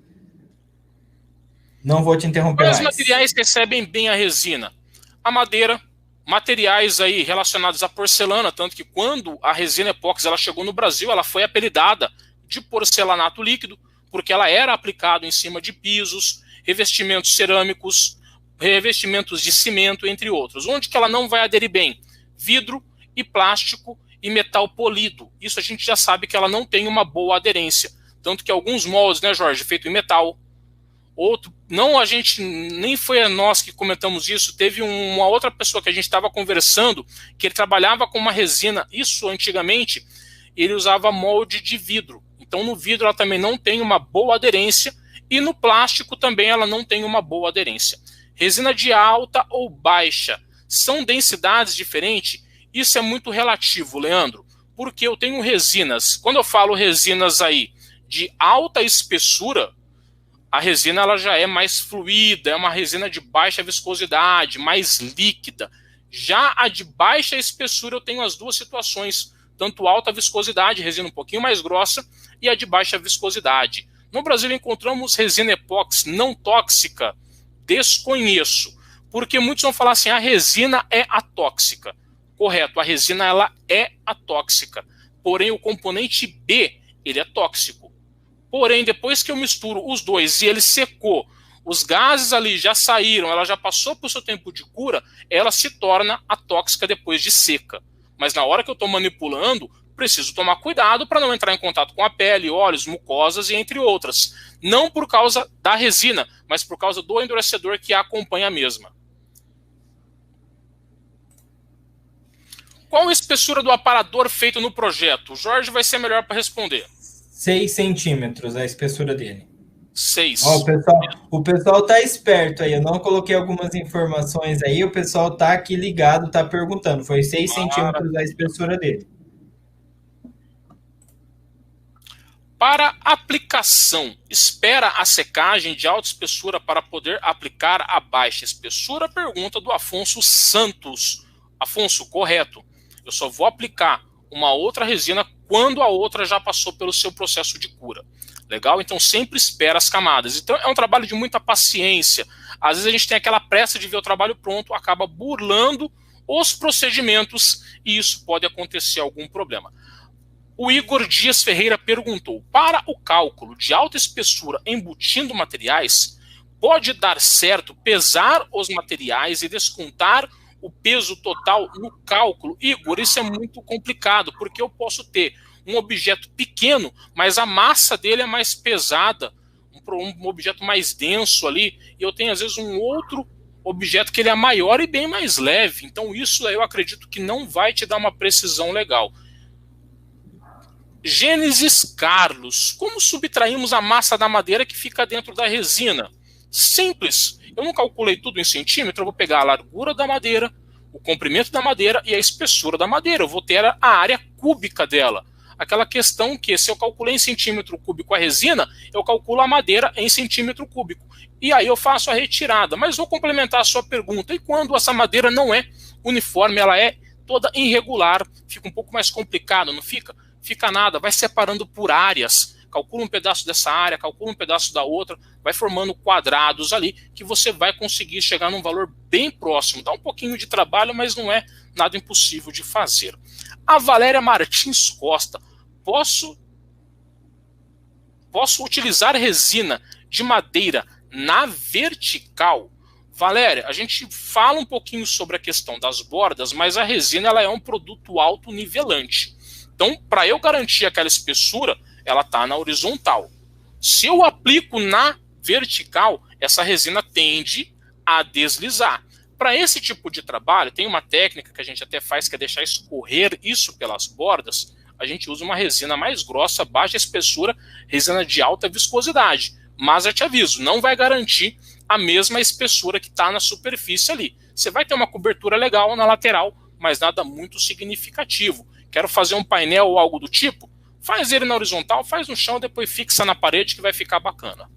Não vou te interromper mais. Quais materiais recebem bem a resina? A madeira, materiais aí relacionados à porcelana, tanto que quando a resina epóxi ela chegou no Brasil, ela foi apelidada de porcelanato líquido, porque ela era aplicada em cima de pisos, revestimentos cerâmicos, revestimentos de cimento, entre outros. Onde que ela não vai aderir bem? Vidro e plástico e metal polido. Isso a gente já sabe que ela não tem uma boa aderência. Tanto que alguns moldes, né, Jorge, feito em metal, outro, não, a gente, nem foi a nós que comentamos isso, teve uma outra pessoa que a gente estava conversando, que ele trabalhava com uma resina, isso antigamente, ele usava molde de vidro. Então no vidro ela também não tem uma boa aderência, e no plástico também ela não tem uma boa aderência. Resina de alta ou baixa, são densidades diferentes? Isso é muito relativo, Leandro, porque eu tenho resinas, quando eu falo resinas aí de alta espessura, a resina ela já é mais fluida, é uma resina de baixa viscosidade, mais líquida. Já a de baixa espessura eu tenho as duas situações, tanto alta viscosidade, resina um pouquinho mais grossa, e a de baixa viscosidade. No Brasil encontramos resina epóxi não tóxica? Desconheço, porque muitos vão falar assim, a resina é atóxica. Correto, a resina ela é atóxica, porém o componente B ele é tóxico. Porém, depois que eu misturo os dois e ele secou, os gases ali já saíram, ela já passou por seu tempo de cura, ela se torna atóxica depois de seca. Mas na hora que eu estou manipulando, preciso tomar cuidado para não entrar em contato com a pele, olhos, mucosas e entre outras. Não por causa da resina, mas por causa do endurecedor que a acompanha a mesma. Qual a espessura do aparador feito no projeto? O Jorge vai ser melhor para responder. 6 centímetros a espessura dele. 6. Ó, o pessoal tá esperto aí. Eu não coloquei algumas informações aí. O pessoal tá aqui ligado, tá perguntando. Foi 6 centímetros a espessura dele. Para aplicação, espera a secagem de alta espessura para poder aplicar a baixa espessura? Pergunta do Afonso Santos. Afonso, correto. Eu só vou aplicar uma outra resina quando a outra já passou pelo seu processo de cura. Legal? Então sempre espera as camadas. Então é um trabalho de muita paciência. Às vezes a gente tem aquela pressa de ver o trabalho pronto, acaba burlando os procedimentos e isso pode acontecer algum problema. O Igor Dias Ferreira perguntou: para o cálculo de alta espessura embutindo materiais, pode dar certo pesar os materiais e descontar o peso total no cálculo? Igor, isso é muito complicado, porque eu posso ter um objeto pequeno, mas a massa dele é mais pesada, um objeto mais denso ali, e eu tenho às vezes um outro objeto que ele é maior e bem mais leve. Então isso eu acredito que não vai te dar uma precisão legal. Gênesis Carlos: como subtraímos a massa da madeira que fica dentro da resina? Simples, eu não calculei tudo em centímetro, eu vou pegar a largura da madeira, o comprimento da madeira e a espessura da madeira, eu vou ter a área cúbica dela. Aquela questão que se eu calculei em centímetro cúbico a resina, eu calculo a madeira em centímetro cúbico. E aí eu faço a retirada. Mas vou complementar a sua pergunta: e quando essa madeira não é uniforme, ela é toda irregular, fica um pouco mais complicado, não fica? Fica nada, vai separando por áreas, calcula um pedaço dessa área, calcula um pedaço da outra, vai formando quadrados ali, que você vai conseguir chegar num valor bem próximo. Dá um pouquinho de trabalho, mas não é nada impossível de fazer. A Valéria Martins Costa: posso utilizar resina de madeira na vertical? Valéria, a gente fala um pouquinho sobre a questão das bordas, mas a resina ela é um produto autonivelante. Então, para eu garantir aquela espessura, ela está na horizontal. Se eu aplico na vertical, essa resina tende a deslizar. Para esse tipo de trabalho, tem uma técnica que a gente até faz, que é deixar escorrer isso pelas bordas. A gente usa uma resina mais grossa, baixa espessura, resina de alta viscosidade. Mas eu te aviso, não vai garantir a mesma espessura que está na superfície ali. Você vai ter uma cobertura legal na lateral, mas nada muito significativo. Quero fazer um painel ou algo do tipo? Faz ele na horizontal, faz no chão, depois fixa na parede que vai ficar bacana.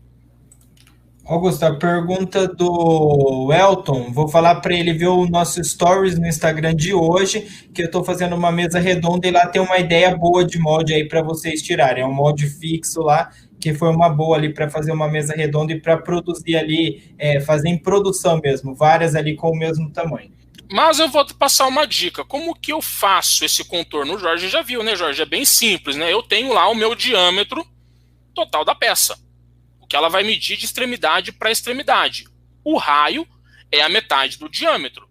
Augusto, a pergunta do Elton, vou falar para ele ver o nosso stories no Instagram de hoje, que eu estou fazendo uma mesa redonda e lá tem uma ideia boa de molde aí para vocês tirarem. É um molde fixo lá, que foi uma boa ali para fazer uma mesa redonda e para produzir ali, fazer em produção mesmo, várias ali com o mesmo tamanho. Mas eu vou te passar uma dica. Como que eu faço esse contorno? O Jorge já viu, né, Jorge? É bem simples, né? Eu tenho lá o meu diâmetro total da peça, o que ela vai medir de extremidade para extremidade. O raio é a metade do diâmetro.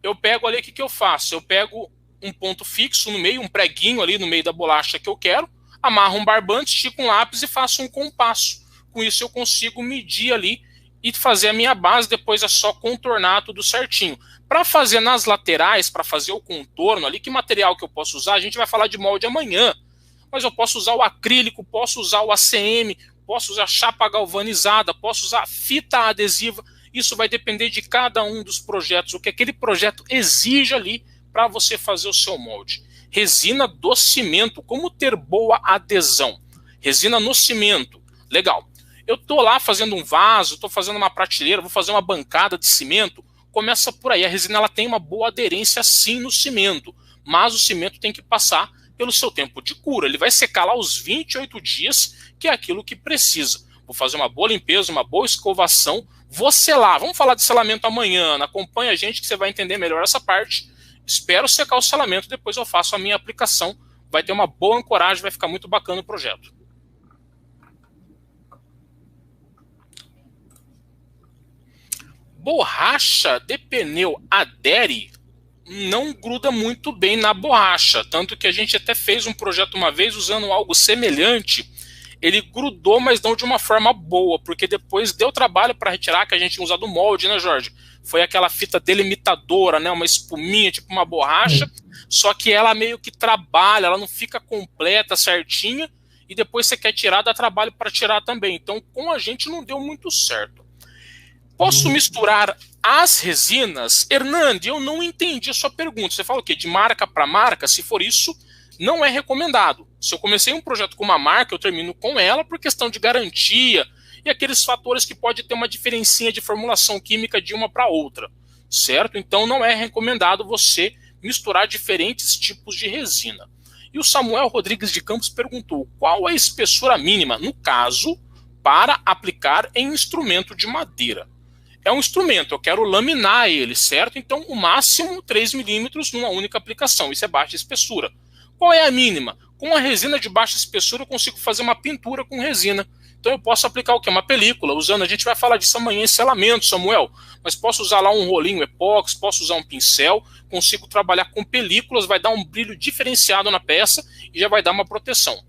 Eu pego ali, o que eu faço? Eu pego um ponto fixo no meio, um preguinho ali no meio da bolacha que eu quero, amarro um barbante, estico um lápis e faço um compasso. Com isso eu consigo medir ali e fazer a minha base, depois é só contornar tudo certinho. Para fazer nas laterais, para fazer o contorno ali, que material que eu posso usar? A gente vai falar de molde amanhã, mas eu posso usar o acrílico, posso usar o ACM, posso usar chapa galvanizada, posso usar fita adesiva. Isso vai depender de cada um dos projetos, o que aquele projeto exige ali para você fazer o seu molde. Resina do cimento, como ter boa adesão? Resina no cimento, legal. Eu estou lá fazendo um vaso, estou fazendo uma prateleira, vou fazer uma bancada de cimento. Começa por aí. A resina ela tem uma boa aderência sim no cimento, mas o cimento tem que passar pelo seu tempo de cura. Ele vai secar lá os 28 dias, que é aquilo que precisa. Vou fazer uma boa limpeza, uma boa escovação, vou selar. Vamos falar de selamento amanhã. Acompanha a gente que você vai entender melhor essa parte. Espero secar o selamento, depois eu faço a minha aplicação. Vai ter uma boa ancoragem, vai ficar muito bacana o projeto. Borracha de pneu adere? Não gruda muito bem na borracha, tanto que a gente até fez um projeto uma vez usando algo semelhante. Ele grudou, mas não de uma forma boa, porque depois deu trabalho para retirar, que a gente tinha usado o molde, né, Jorge? Foi aquela fita delimitadora, né, uma espuminha, tipo uma borracha, só que ela meio que trabalha, ela não fica completa, certinha, e depois você quer tirar, dá trabalho para tirar também. Então, com a gente não deu muito certo. Posso misturar as resinas? Hernande, eu não entendi a sua pergunta. Você fala o quê? De marca para marca? Se for isso, não é recomendado. Se eu comecei um projeto com uma marca, eu termino com ela por questão de garantia e aqueles fatores que pode ter uma diferencinha de formulação química de uma para outra, certo? Então não é recomendado você misturar diferentes tipos de resina. E o Samuel Rodrigues de Campos perguntou qual a espessura mínima, no caso, para aplicar em instrumento de madeira. É um instrumento, eu quero laminar ele, certo? Então, o máximo 3 milímetros numa única aplicação, isso é baixa espessura. Qual é a mínima? Com a resina de baixa espessura eu consigo fazer uma pintura com resina. Então eu posso aplicar o quê? Uma película, usando, a gente vai falar disso amanhã em selamento, Samuel, mas posso usar lá um rolinho epóx, posso usar um pincel, consigo trabalhar com películas, vai dar um brilho diferenciado na peça e já vai dar uma proteção.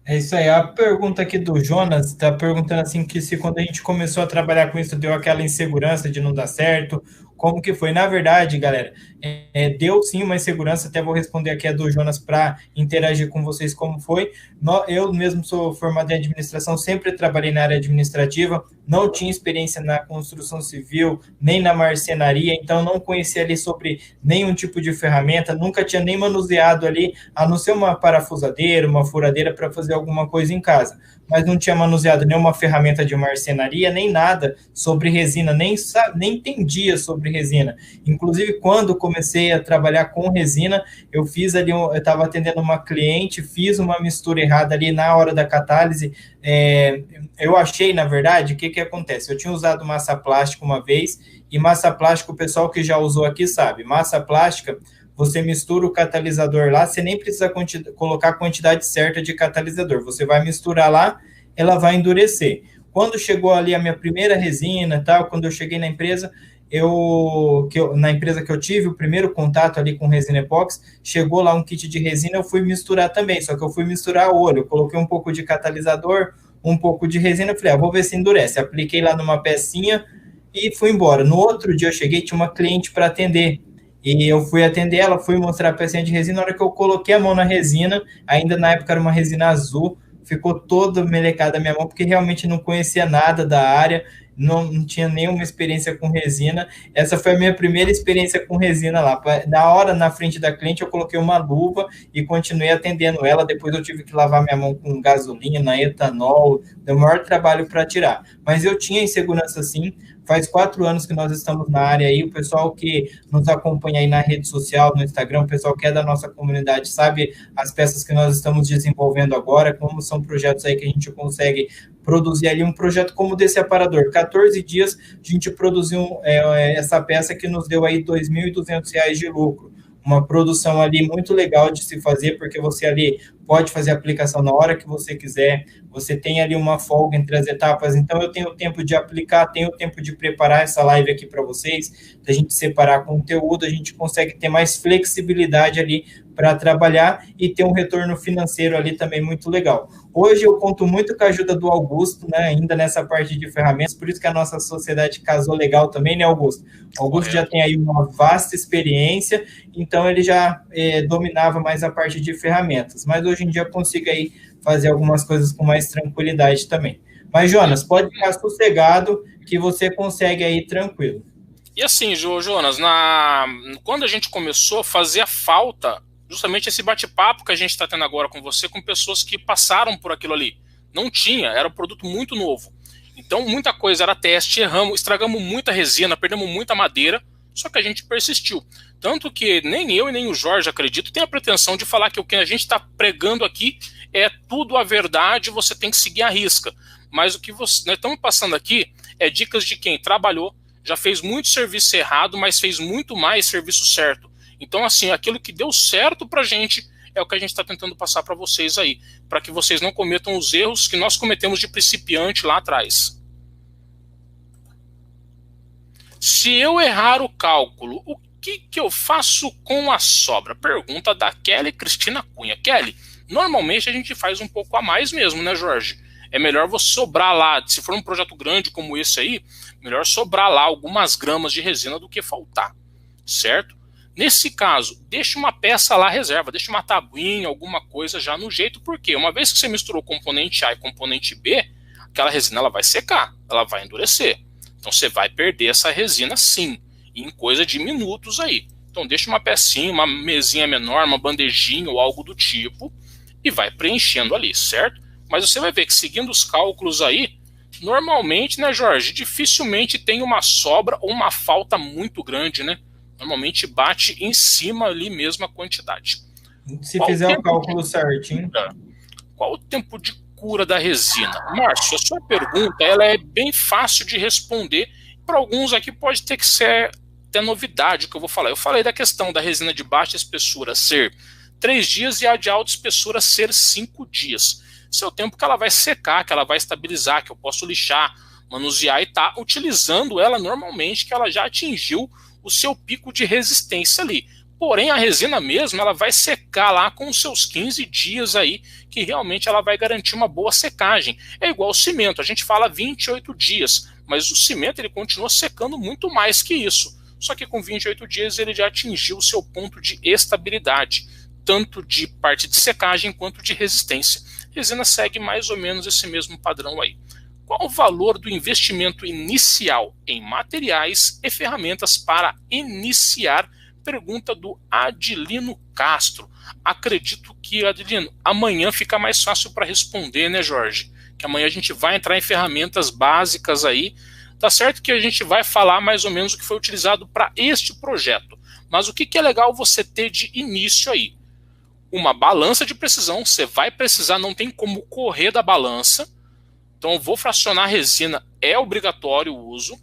É isso aí. A pergunta aqui do Jonas está perguntando assim que se quando a gente começou a trabalhar com isso deu aquela insegurança de não dar certo, como que foi? Na verdade, galera, deu sim uma insegurança, até vou responder aqui a do Jonas para interagir com vocês como foi. Eu mesmo sou formado em administração, sempre trabalhei na área administrativa, não tinha experiência na construção civil, nem na marcenaria, então não conhecia ali sobre nenhum tipo de ferramenta, nunca tinha nem manuseado ali, a não ser uma parafusadeira, uma furadeira para fazer alguma coisa em casa, mas não tinha manuseado nenhuma ferramenta de marcenaria, nem nada sobre resina, nem entendia sobre resina. Inclusive, quando comecei a trabalhar com resina, eu fiz ali, eu estava atendendo uma cliente, fiz uma mistura errada ali na hora da catálise. Eu achei, na verdade, o que acontece? Eu tinha usado massa plástica uma vez, e massa plástica, o pessoal que já usou aqui sabe, massa plástica, você mistura o catalisador lá, você nem precisa colocar a quantidade certa de catalisador, você vai misturar lá, ela vai endurecer. Quando chegou ali a minha primeira resina, tal, quando eu cheguei na empresa, na empresa que eu tive, o primeiro contato ali com resina epóxi, chegou lá um kit de resina, eu fui misturar também, só que eu fui misturar o olho, eu coloquei um pouco de catalisador, um pouco de resina, eu falei, vou ver se endurece, apliquei lá numa pecinha e fui embora. No outro dia eu cheguei, tinha uma cliente para atender, e eu fui atender ela, fui mostrar a pecinha de resina, na hora que eu coloquei a mão na resina, ainda na época era uma resina azul, ficou toda melecada a minha mão, porque realmente não conhecia nada da área, não tinha nenhuma experiência com resina. Essa foi a minha primeira experiência com resina lá. Na hora, na frente da cliente, eu coloquei uma luva e continuei atendendo ela. Depois eu tive que lavar minha mão com gasolina, etanol, deu o maior trabalho para tirar. Mas eu tinha insegurança sim. Faz 4 anos que nós estamos na área aí, o pessoal que nos acompanha aí na rede social, no Instagram, o pessoal que é da nossa comunidade, sabe as peças que nós estamos desenvolvendo agora, como são projetos aí que a gente consegue produzir ali um projeto como desse aparador. 14 dias a gente produziu essa peça que nos deu aí R$ 2.200 de lucro. Uma produção ali muito legal de se fazer, porque você ali pode fazer a aplicação na hora que você quiser, você tem ali uma folga entre as etapas, então eu tenho tempo de aplicar, tenho tempo de preparar essa live aqui para vocês, da gente separar conteúdo, a gente consegue ter mais flexibilidade ali para trabalhar e ter um retorno financeiro ali também muito legal. Hoje eu conto muito com a ajuda do Augusto, né, ainda nessa parte de ferramentas, por isso que a nossa sociedade casou legal também, né, Augusto? O Augusto já tem aí uma vasta experiência, então ele já dominava mais a parte de ferramentas, mas hoje em dia eu consigo aí fazer algumas coisas com mais tranquilidade também. Mas, Jonas, pode ficar sossegado que você consegue aí tranquilo. E assim, Jonas, quando a gente começou, fazia falta justamente esse bate-papo que a gente está tendo agora com você, com pessoas que passaram por aquilo ali. Não tinha, era um produto muito novo. Então, muita coisa era teste, erramos, estragamos muita resina, perdemos muita madeira, só que a gente persistiu. Tanto que nem eu e nem o Jorge, acredito, tem a pretensão de falar que o que a gente está pregando aqui é tudo a verdade, você tem que seguir a risca. Mas o que nós estamos passando aqui é dicas de quem trabalhou, já fez muito serviço errado, mas fez muito mais serviço certo. Então, assim, aquilo que deu certo pra gente é o que a gente está tentando passar para vocês aí, para que vocês não cometam os erros que nós cometemos de principiante lá atrás. Se eu errar o cálculo, o que eu faço com a sobra? Pergunta da Kelly Cristina Cunha. Kelly, normalmente a gente faz um pouco a mais mesmo, né, Jorge? É melhor você sobrar lá, se for um projeto grande como esse aí, melhor sobrar lá algumas gramas de resina do que faltar, certo? Nesse caso, deixa uma peça lá reserva, deixa uma tabuinha, alguma coisa já no jeito, porque uma vez que você misturou componente A e componente B, aquela resina ela vai secar, ela vai endurecer. Então você vai perder essa resina sim, em coisa de minutos aí. Então deixa uma pecinha, uma mesinha menor, uma bandejinha ou algo do tipo e vai preenchendo ali, certo? Mas você vai ver que seguindo os cálculos aí, normalmente, né, Jorge, dificilmente tem uma sobra ou uma falta muito grande, né? Normalmente bate em cima ali mesmo a quantidade. Se fizer o cálculo certinho. Qual o tempo de cura da resina? Márcio, a sua pergunta ela é bem fácil de responder. Para alguns aqui pode ter que ser até novidade o que eu vou falar. Eu falei da questão da resina de baixa espessura ser 3 dias e a de alta espessura ser 5 dias. Esse é o tempo que ela vai secar, que ela vai estabilizar, que eu posso lixar, manusear e tá utilizando ela normalmente, que ela já atingiu o seu pico de resistência ali. Porém, a resina mesmo, ela vai secar lá com os seus 15 dias aí, que realmente ela vai garantir uma boa secagem. É igual o cimento, a gente fala 28 dias, mas o cimento ele continua secando muito mais que isso. Só que com 28 dias ele já atingiu o seu ponto de estabilidade, tanto de parte de secagem quanto de resistência. A resina segue mais ou menos esse mesmo padrão aí. Qual o valor do investimento inicial em materiais e ferramentas para iniciar? Pergunta do Adilino Castro. Acredito que, Adilino, amanhã fica mais fácil para responder, né, Jorge? Que amanhã a gente vai entrar em ferramentas básicas aí. Tá certo que a gente vai falar mais ou menos o que foi utilizado para este projeto. Mas o que é legal você ter de início aí? Uma balança de precisão, você vai precisar, não tem como correr da balança. Então eu vou fracionar a resina, é obrigatório o uso.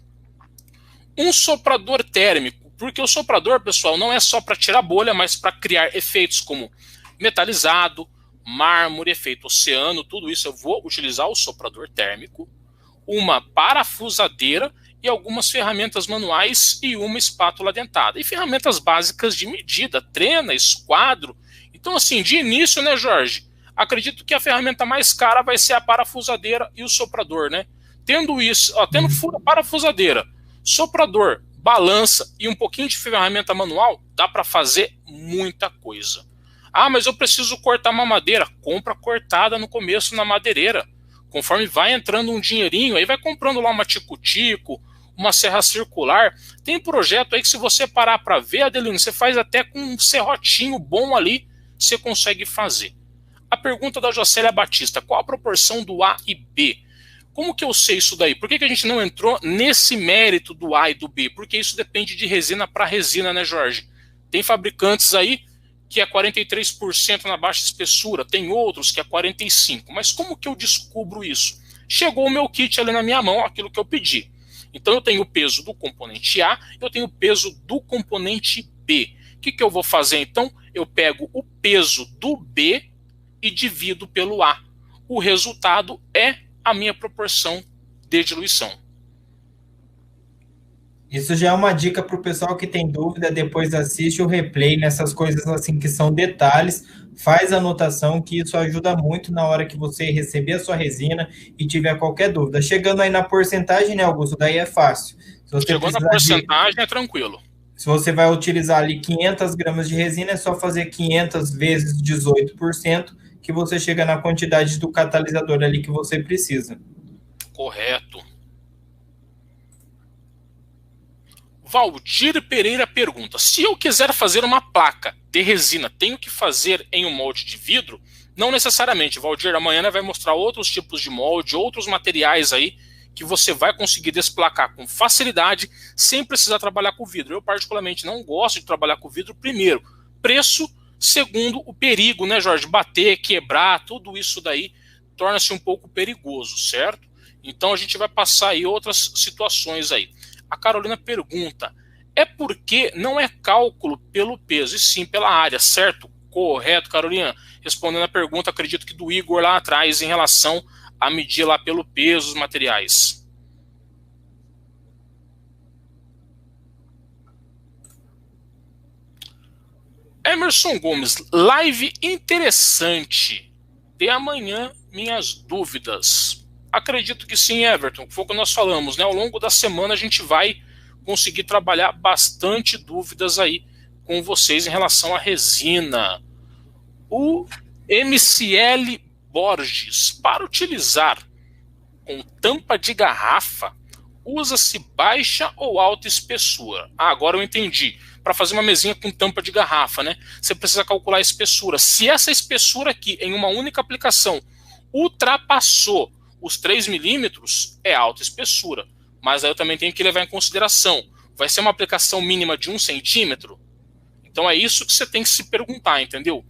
Um soprador térmico, porque o soprador, pessoal, não é só para tirar bolha, mas para criar efeitos como metalizado, mármore, efeito oceano, tudo isso eu vou utilizar o soprador térmico. Uma parafusadeira e algumas ferramentas manuais e uma espátula dentada. E ferramentas básicas de medida, trena, esquadro. Então, assim, de início, né, Jorge? Acredito que a ferramenta mais cara vai ser a parafusadeira e o soprador, né? Tendo isso, ó, tendo parafusadeira, soprador, balança e um pouquinho de ferramenta manual, dá para fazer muita coisa. Ah, mas eu preciso cortar uma madeira. Compra cortada no começo na madeireira. Conforme vai entrando um dinheirinho, aí vai comprando lá uma tico-tico, uma serra circular. Tem projeto aí que se você parar para ver, Adelino, você faz até com um serrotinho bom ali, você consegue fazer. A pergunta da Jocélia Batista, qual a proporção do A e B? Como que eu sei isso daí? Por que a gente não entrou nesse mérito do A e do B? Porque isso depende de resina para resina, né, Jorge? Tem fabricantes aí que é 43% na baixa espessura, tem outros que é 45%. Mas como que eu descubro isso? Chegou o meu kit ali na minha mão, aquilo que eu pedi. Então eu tenho o peso do componente A, eu tenho o peso do componente B. O que eu vou fazer então? Eu pego o peso do B e divido pelo A. O resultado é a minha proporção de diluição. Isso já é uma dica para o pessoal que tem dúvida, depois assiste o replay nessas coisas assim que são detalhes, faz anotação que isso ajuda muito na hora que você receber a sua resina e tiver qualquer dúvida. Chegando aí na porcentagem, né, Augusto, daí é fácil. Se você chegou na porcentagem, é tranquilo. Se você vai utilizar ali 500 gramas de resina, é só fazer 500 vezes 18%, que você chega na quantidade do catalisador ali que você precisa. Correto. Valdir Pereira pergunta, se eu quiser fazer uma placa de resina, tenho que fazer em um molde de vidro? Não necessariamente, Valdir, amanhã vai mostrar outros tipos de molde, outros materiais aí, que você vai conseguir desplacar com facilidade, sem precisar trabalhar com vidro. Eu particularmente não gosto de trabalhar com vidro, primeiro, preço, segundo, o perigo, né, Jorge? Bater, quebrar, tudo isso daí torna-se um pouco perigoso, certo? Então a gente vai passar aí outras situações aí. A Carolina pergunta, é porque não é cálculo pelo peso, e sim pela área, certo? Correto, Carolina. Respondendo a pergunta, acredito que do Igor lá atrás, em relação a medir lá pelo peso os materiais. Emerson Gomes, live interessante. De amanhã, minhas dúvidas. Acredito que sim, Everton. Foi o que nós falamos, né? Ao longo da semana a gente vai conseguir trabalhar bastante dúvidas aí com vocês em relação à resina. O MCL Borges, para utilizar com tampa de garrafa, usa-se baixa ou alta espessura? Ah, agora eu entendi. para fazer uma mesinha com tampa de garrafa, né? Você precisa calcular a espessura. Se essa espessura aqui, em uma única aplicação, ultrapassou os 3 milímetros, é alta espessura. Mas aí eu também tenho que levar em consideração, vai ser uma aplicação mínima de 1 centímetro? Então é isso que você tem que se perguntar, entendeu?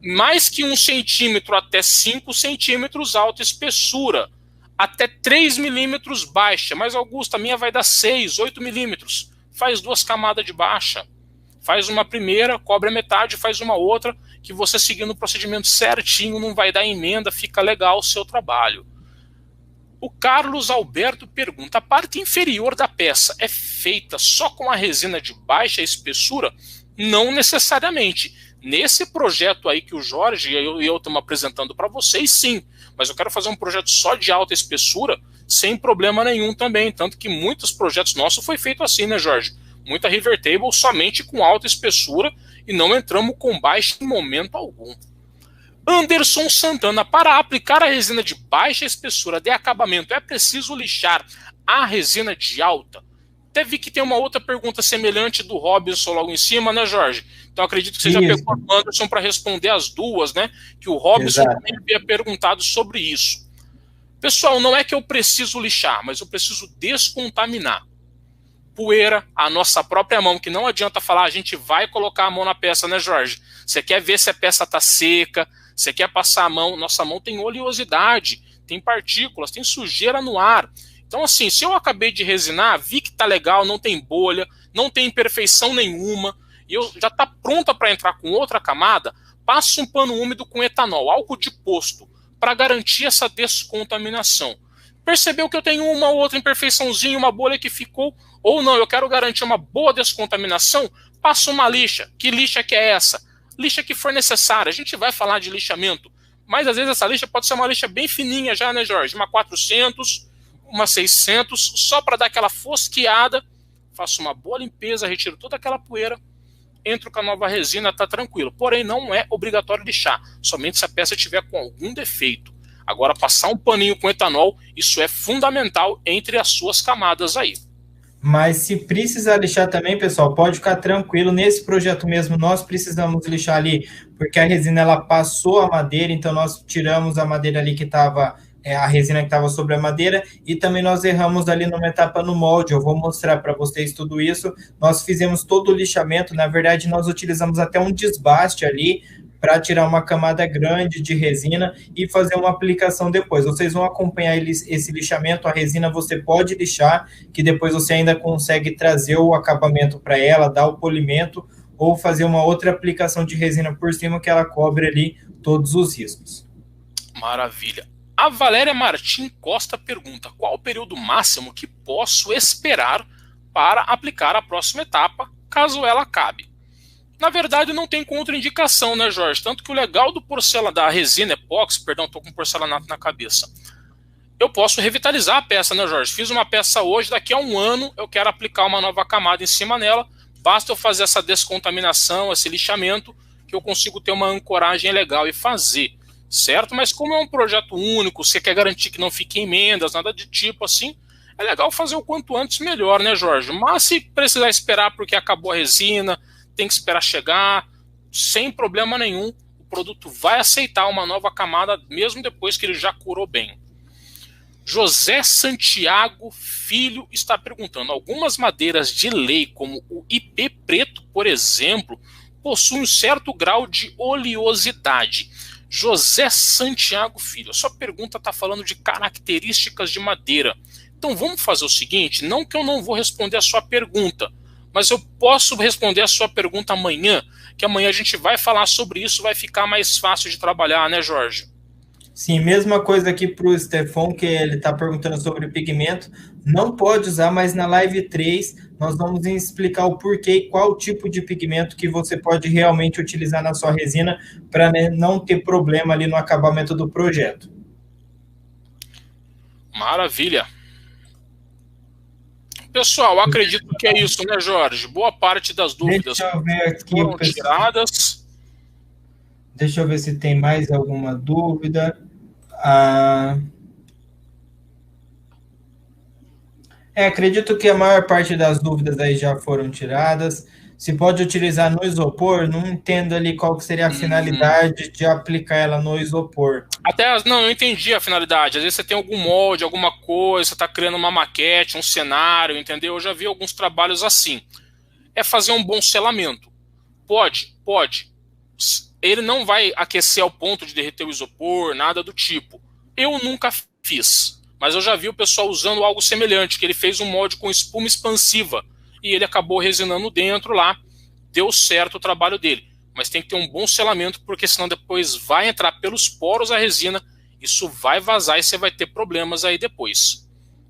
Mais que 1 centímetro até 5 centímetros, alta espessura. Até 3 milímetros baixa. Mas, Augusto, a minha vai dar 6, 8 milímetros. Faz 2 camadas de baixa. Faz uma primeira, cobre a metade, faz uma outra, que você seguindo o procedimento certinho, não vai dar emenda, fica legal o seu trabalho. O Carlos Alberto pergunta, a parte inferior da peça é feita só com a resina de baixa espessura? Não necessariamente. Nesse projeto aí que o Jorge e eu estamos apresentando para vocês, sim. Mas eu quero fazer um projeto só de alta espessura, sem problema nenhum também. Tanto que muitos projetos nossos foi feito assim, né, Jorge? Muita River Table somente com alta espessura e não entramos com baixa em momento algum. Anderson Santana, para aplicar a resina de baixa espessura de acabamento, é preciso lixar a resina de alta? Até vi que tem uma outra pergunta semelhante do Robinson logo em cima, né, Jorge? Então acredito que você já pegou o Anderson para responder as duas, né? Que o Robinson também havia perguntado sobre isso. Pessoal, não é que eu preciso lixar, mas eu preciso descontaminar. Poeira, a nossa própria mão, que não adianta falar, a gente vai colocar a mão na peça, né, Jorge? Você quer ver se a peça está seca, você quer passar a mão, nossa mão tem oleosidade, tem partículas, tem sujeira no ar. Então, assim, se eu acabei de resinar, vi que tá legal, não tem bolha, não tem imperfeição nenhuma, e eu já tá pronta para entrar com outra camada, passo um pano úmido com etanol, álcool de posto, para garantir essa descontaminação. Percebeu que eu tenho uma ou outra imperfeiçãozinha, uma bolha que ficou, ou não, eu quero garantir uma boa descontaminação, passo uma lixa. Que lixa que é essa? Lixa que for necessária. A gente vai falar de lixamento, mas às vezes essa lixa pode ser uma lixa bem fininha já, né, Jorge? Uma 400, uma 600, só para dar aquela fosqueada, faço uma boa limpeza, retiro toda aquela poeira, entro com a nova resina, tá tranquilo. Porém, não é obrigatório lixar, somente se a peça tiver com algum defeito. Agora, passar um paninho com etanol, isso é fundamental entre as suas camadas aí. Mas se precisar lixar também, pessoal, pode ficar tranquilo. Nesse projeto mesmo, nós precisamos lixar ali, porque a resina ela passou a madeira, então nós tiramos a madeira ali que estava, a resina que estava sobre a madeira, e também nós erramos ali numa etapa no molde. Eu vou mostrar para vocês tudo isso. Nós fizemos todo o lixamento, na verdade, nós utilizamos até um desbaste ali, para tirar uma camada grande de resina e fazer uma aplicação depois. Vocês vão acompanhar esse lixamento, a resina você pode lixar, que depois você ainda consegue trazer o acabamento para ela, dar o polimento, ou fazer uma outra aplicação de resina por cima que ela cobre ali todos os riscos. Maravilha. A Valéria Martim Costa pergunta, qual o período máximo que posso esperar para aplicar a próxima etapa, caso ela acabe? Na verdade, não tem contraindicação, né, Jorge? Tanto que o legal do da resina epóxi, perdão, estou com porcelanato na cabeça, eu posso revitalizar a peça, né, Jorge? Fiz uma peça hoje, daqui a um ano eu quero aplicar uma nova camada em cima nela, basta eu fazer essa descontaminação, esse lixamento, que eu consigo ter uma ancoragem legal e fazer, certo? Mas como é um projeto único, você quer garantir que não fique emendas, nada de tipo assim, é legal fazer o quanto antes melhor, né, Jorge? Mas se precisar esperar porque acabou a resina, tem que esperar chegar, sem problema nenhum, o produto vai aceitar uma nova camada, mesmo depois que ele já curou bem. José Santiago Filho está perguntando, algumas madeiras de lei, como o IP preto, por exemplo, possuem um certo grau de oleosidade. José Santiago Filho, a sua pergunta está falando de características de madeira. Então vamos fazer o seguinte, não que eu não vou responder a sua pergunta, mas eu posso responder a sua pergunta amanhã, que amanhã a gente vai falar sobre isso, vai ficar mais fácil de trabalhar, né, Jorge? Sim, mesma coisa aqui para o Stefan, que ele está perguntando sobre pigmento. Não pode usar, mas na live 3 nós vamos explicar o porquê e qual tipo de pigmento que você pode realmente utilizar na sua resina para não ter problema ali no acabamento do projeto. Maravilha. Pessoal, acredito que é isso, né, Jorge? Boa parte das dúvidas Deixa eu ver aqui, foram tiradas. Deixa eu ver se tem mais alguma dúvida. Acredito que a maior parte das dúvidas aí já foram tiradas. Se pode utilizar no isopor, não entendo ali qual que seria a finalidade de aplicar ela no isopor. Não, eu entendi a finalidade. Às vezes você tem algum molde, alguma coisa, você está criando uma maquete, um cenário, entendeu? Eu já vi alguns trabalhos assim. É fazer um bom selamento. Pode. Ele não vai aquecer ao ponto de derreter o isopor, nada do tipo. Eu nunca fiz, mas eu já vi o pessoal usando algo semelhante, que ele fez um molde com espuma expansiva e ele acabou resinando dentro lá. Deu certo o trabalho dele. Mas tem que ter um bom selamento, porque senão depois vai entrar pelos poros a resina, isso vai vazar e você vai ter problemas aí depois.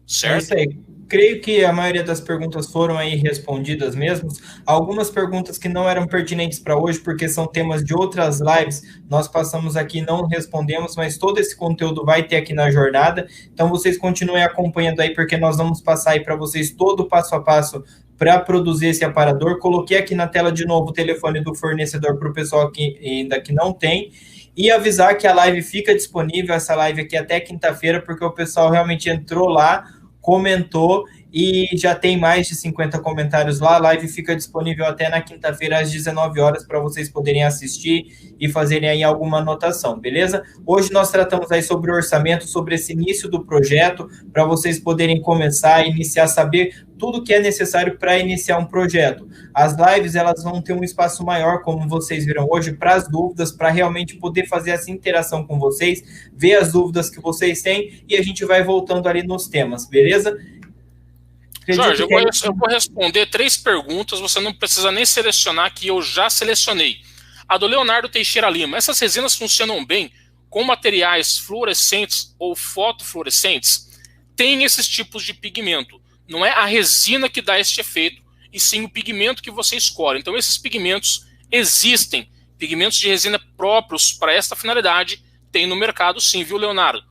Certo? É isso aí. Creio que a maioria das perguntas foram aí respondidas mesmo. Algumas perguntas que não eram pertinentes para hoje, porque são temas de outras lives, nós passamos aqui e não respondemos, mas todo esse conteúdo vai ter aqui na jornada. Então vocês continuem acompanhando aí, porque nós vamos passar aí para vocês todo o passo a passo para produzir esse aparador. Coloquei aqui na tela de novo o telefone do fornecedor para o pessoal que ainda que não tem. E avisar que a live fica disponível, essa live aqui até quinta-feira, porque o pessoal realmente entrou lá, comentou e já tem mais de 50 comentários lá. A live fica disponível até na quinta-feira às 19 horas para vocês poderem assistir e fazerem aí alguma anotação, beleza? Hoje nós tratamos aí sobre o orçamento, sobre esse início do projeto, para vocês poderem começar a iniciar, saber tudo que é necessário para iniciar um projeto. As lives, elas vão ter um espaço maior, como vocês viram hoje, para as dúvidas, para realmente poder fazer essa interação com vocês, ver as dúvidas que vocês têm e a gente vai voltando ali nos temas, beleza? Jorge, eu vou responder 3 perguntas, você não precisa nem selecionar, que eu já selecionei. A do Leonardo Teixeira Lima: essas resinas funcionam bem com materiais fluorescentes ou fotofluorescentes? Tem esses tipos de pigmento. Não é a resina que dá este efeito, e sim o pigmento que você escolhe. Então esses pigmentos existem, pigmentos de resina próprios para esta finalidade, tem no mercado sim, viu, Leonardo?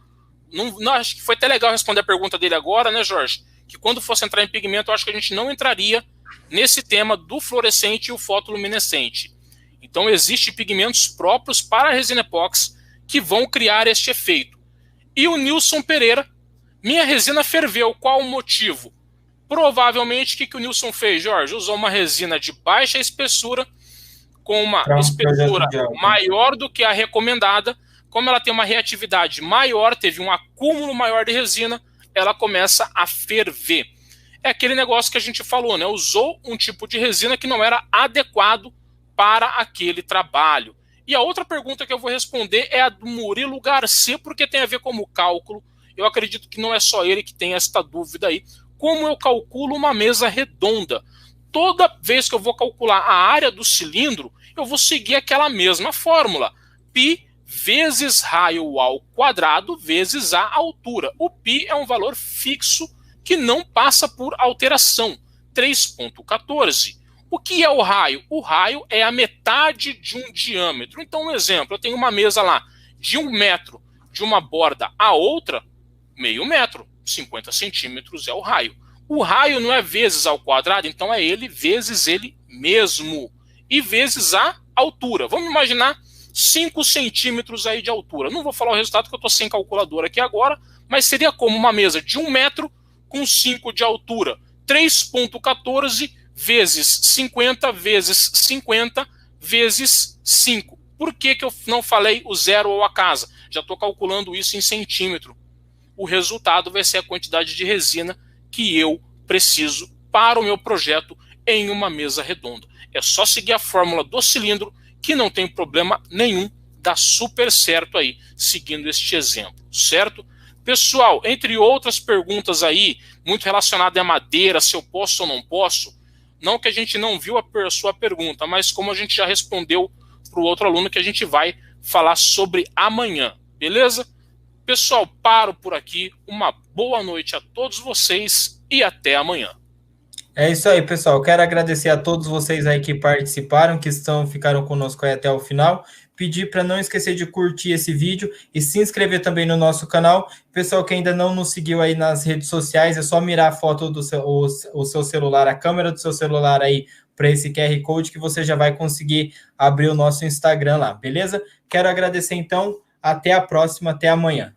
Não, acho que foi até legal responder a pergunta dele agora, né, Jorge? Que quando fosse entrar em pigmento, eu acho que a gente não entraria nesse tema do fluorescente e o fotoluminescente. Então, existem pigmentos próprios para a resina epóxi que vão criar este efeito. E o Nilson Pereira: minha resina ferveu, qual o motivo? Provavelmente, o que o Nilson fez, Jorge? Usou uma resina de baixa espessura, com uma espessura maior do que a recomendada. Como ela tem uma reatividade maior, teve um acúmulo maior de resina, ela começa a ferver. É aquele negócio que a gente falou, né? Usou um tipo de resina que não era adequado para aquele trabalho. E a outra pergunta que eu vou responder é a do Murilo Garcia, porque tem a ver com o cálculo. Eu acredito que não é só ele que tem esta dúvida aí. Como eu calculo uma mesa redonda? Toda vez que eu vou calcular a área do cilindro, eu vou seguir aquela mesma fórmula. Π vezes raio ao quadrado vezes a altura. O π é um valor fixo que não passa por alteração, 3,14. O que é o raio? O raio é a metade de um diâmetro. Então, um exemplo, eu tenho uma mesa lá de 1 metro de uma borda a outra, meio metro, 50 centímetros é o raio. O raio não é vezes ao quadrado, então é ele vezes ele mesmo. E vezes a altura. Vamos imaginar 5 centímetros aí de altura. Não vou falar o resultado porque eu estou sem calculadora aqui agora, mas seria como uma mesa de 1 metro com 5 de altura. 3,14 vezes 50 vezes 50 vezes 5. Por que eu não falei o zero ou a casa? Já estou calculando isso em centímetro. O resultado vai ser a quantidade de resina que eu preciso para o meu projeto em uma mesa redonda. É só seguir a fórmula do cilindro, que não tem problema nenhum, dá super certo aí, seguindo este exemplo, certo? Pessoal, entre outras perguntas aí, muito relacionadas a madeira, se eu posso ou não posso, não que a gente não viu a sua pergunta, mas como a gente já respondeu para o outro aluno, que a gente vai falar sobre amanhã, beleza? Pessoal, paro por aqui, uma boa noite a todos vocês e até amanhã. É isso aí, pessoal. Quero agradecer a todos vocês aí que participaram, ficaram conosco aí até o final. Pedir para não esquecer de curtir esse vídeo e se inscrever também no nosso canal. Pessoal que ainda não nos seguiu aí nas redes sociais, é só mirar a foto do seu celular, a câmera do seu celular aí para esse QR Code, que você já vai conseguir abrir o nosso Instagram lá, beleza? Quero agradecer então, até a próxima, até amanhã.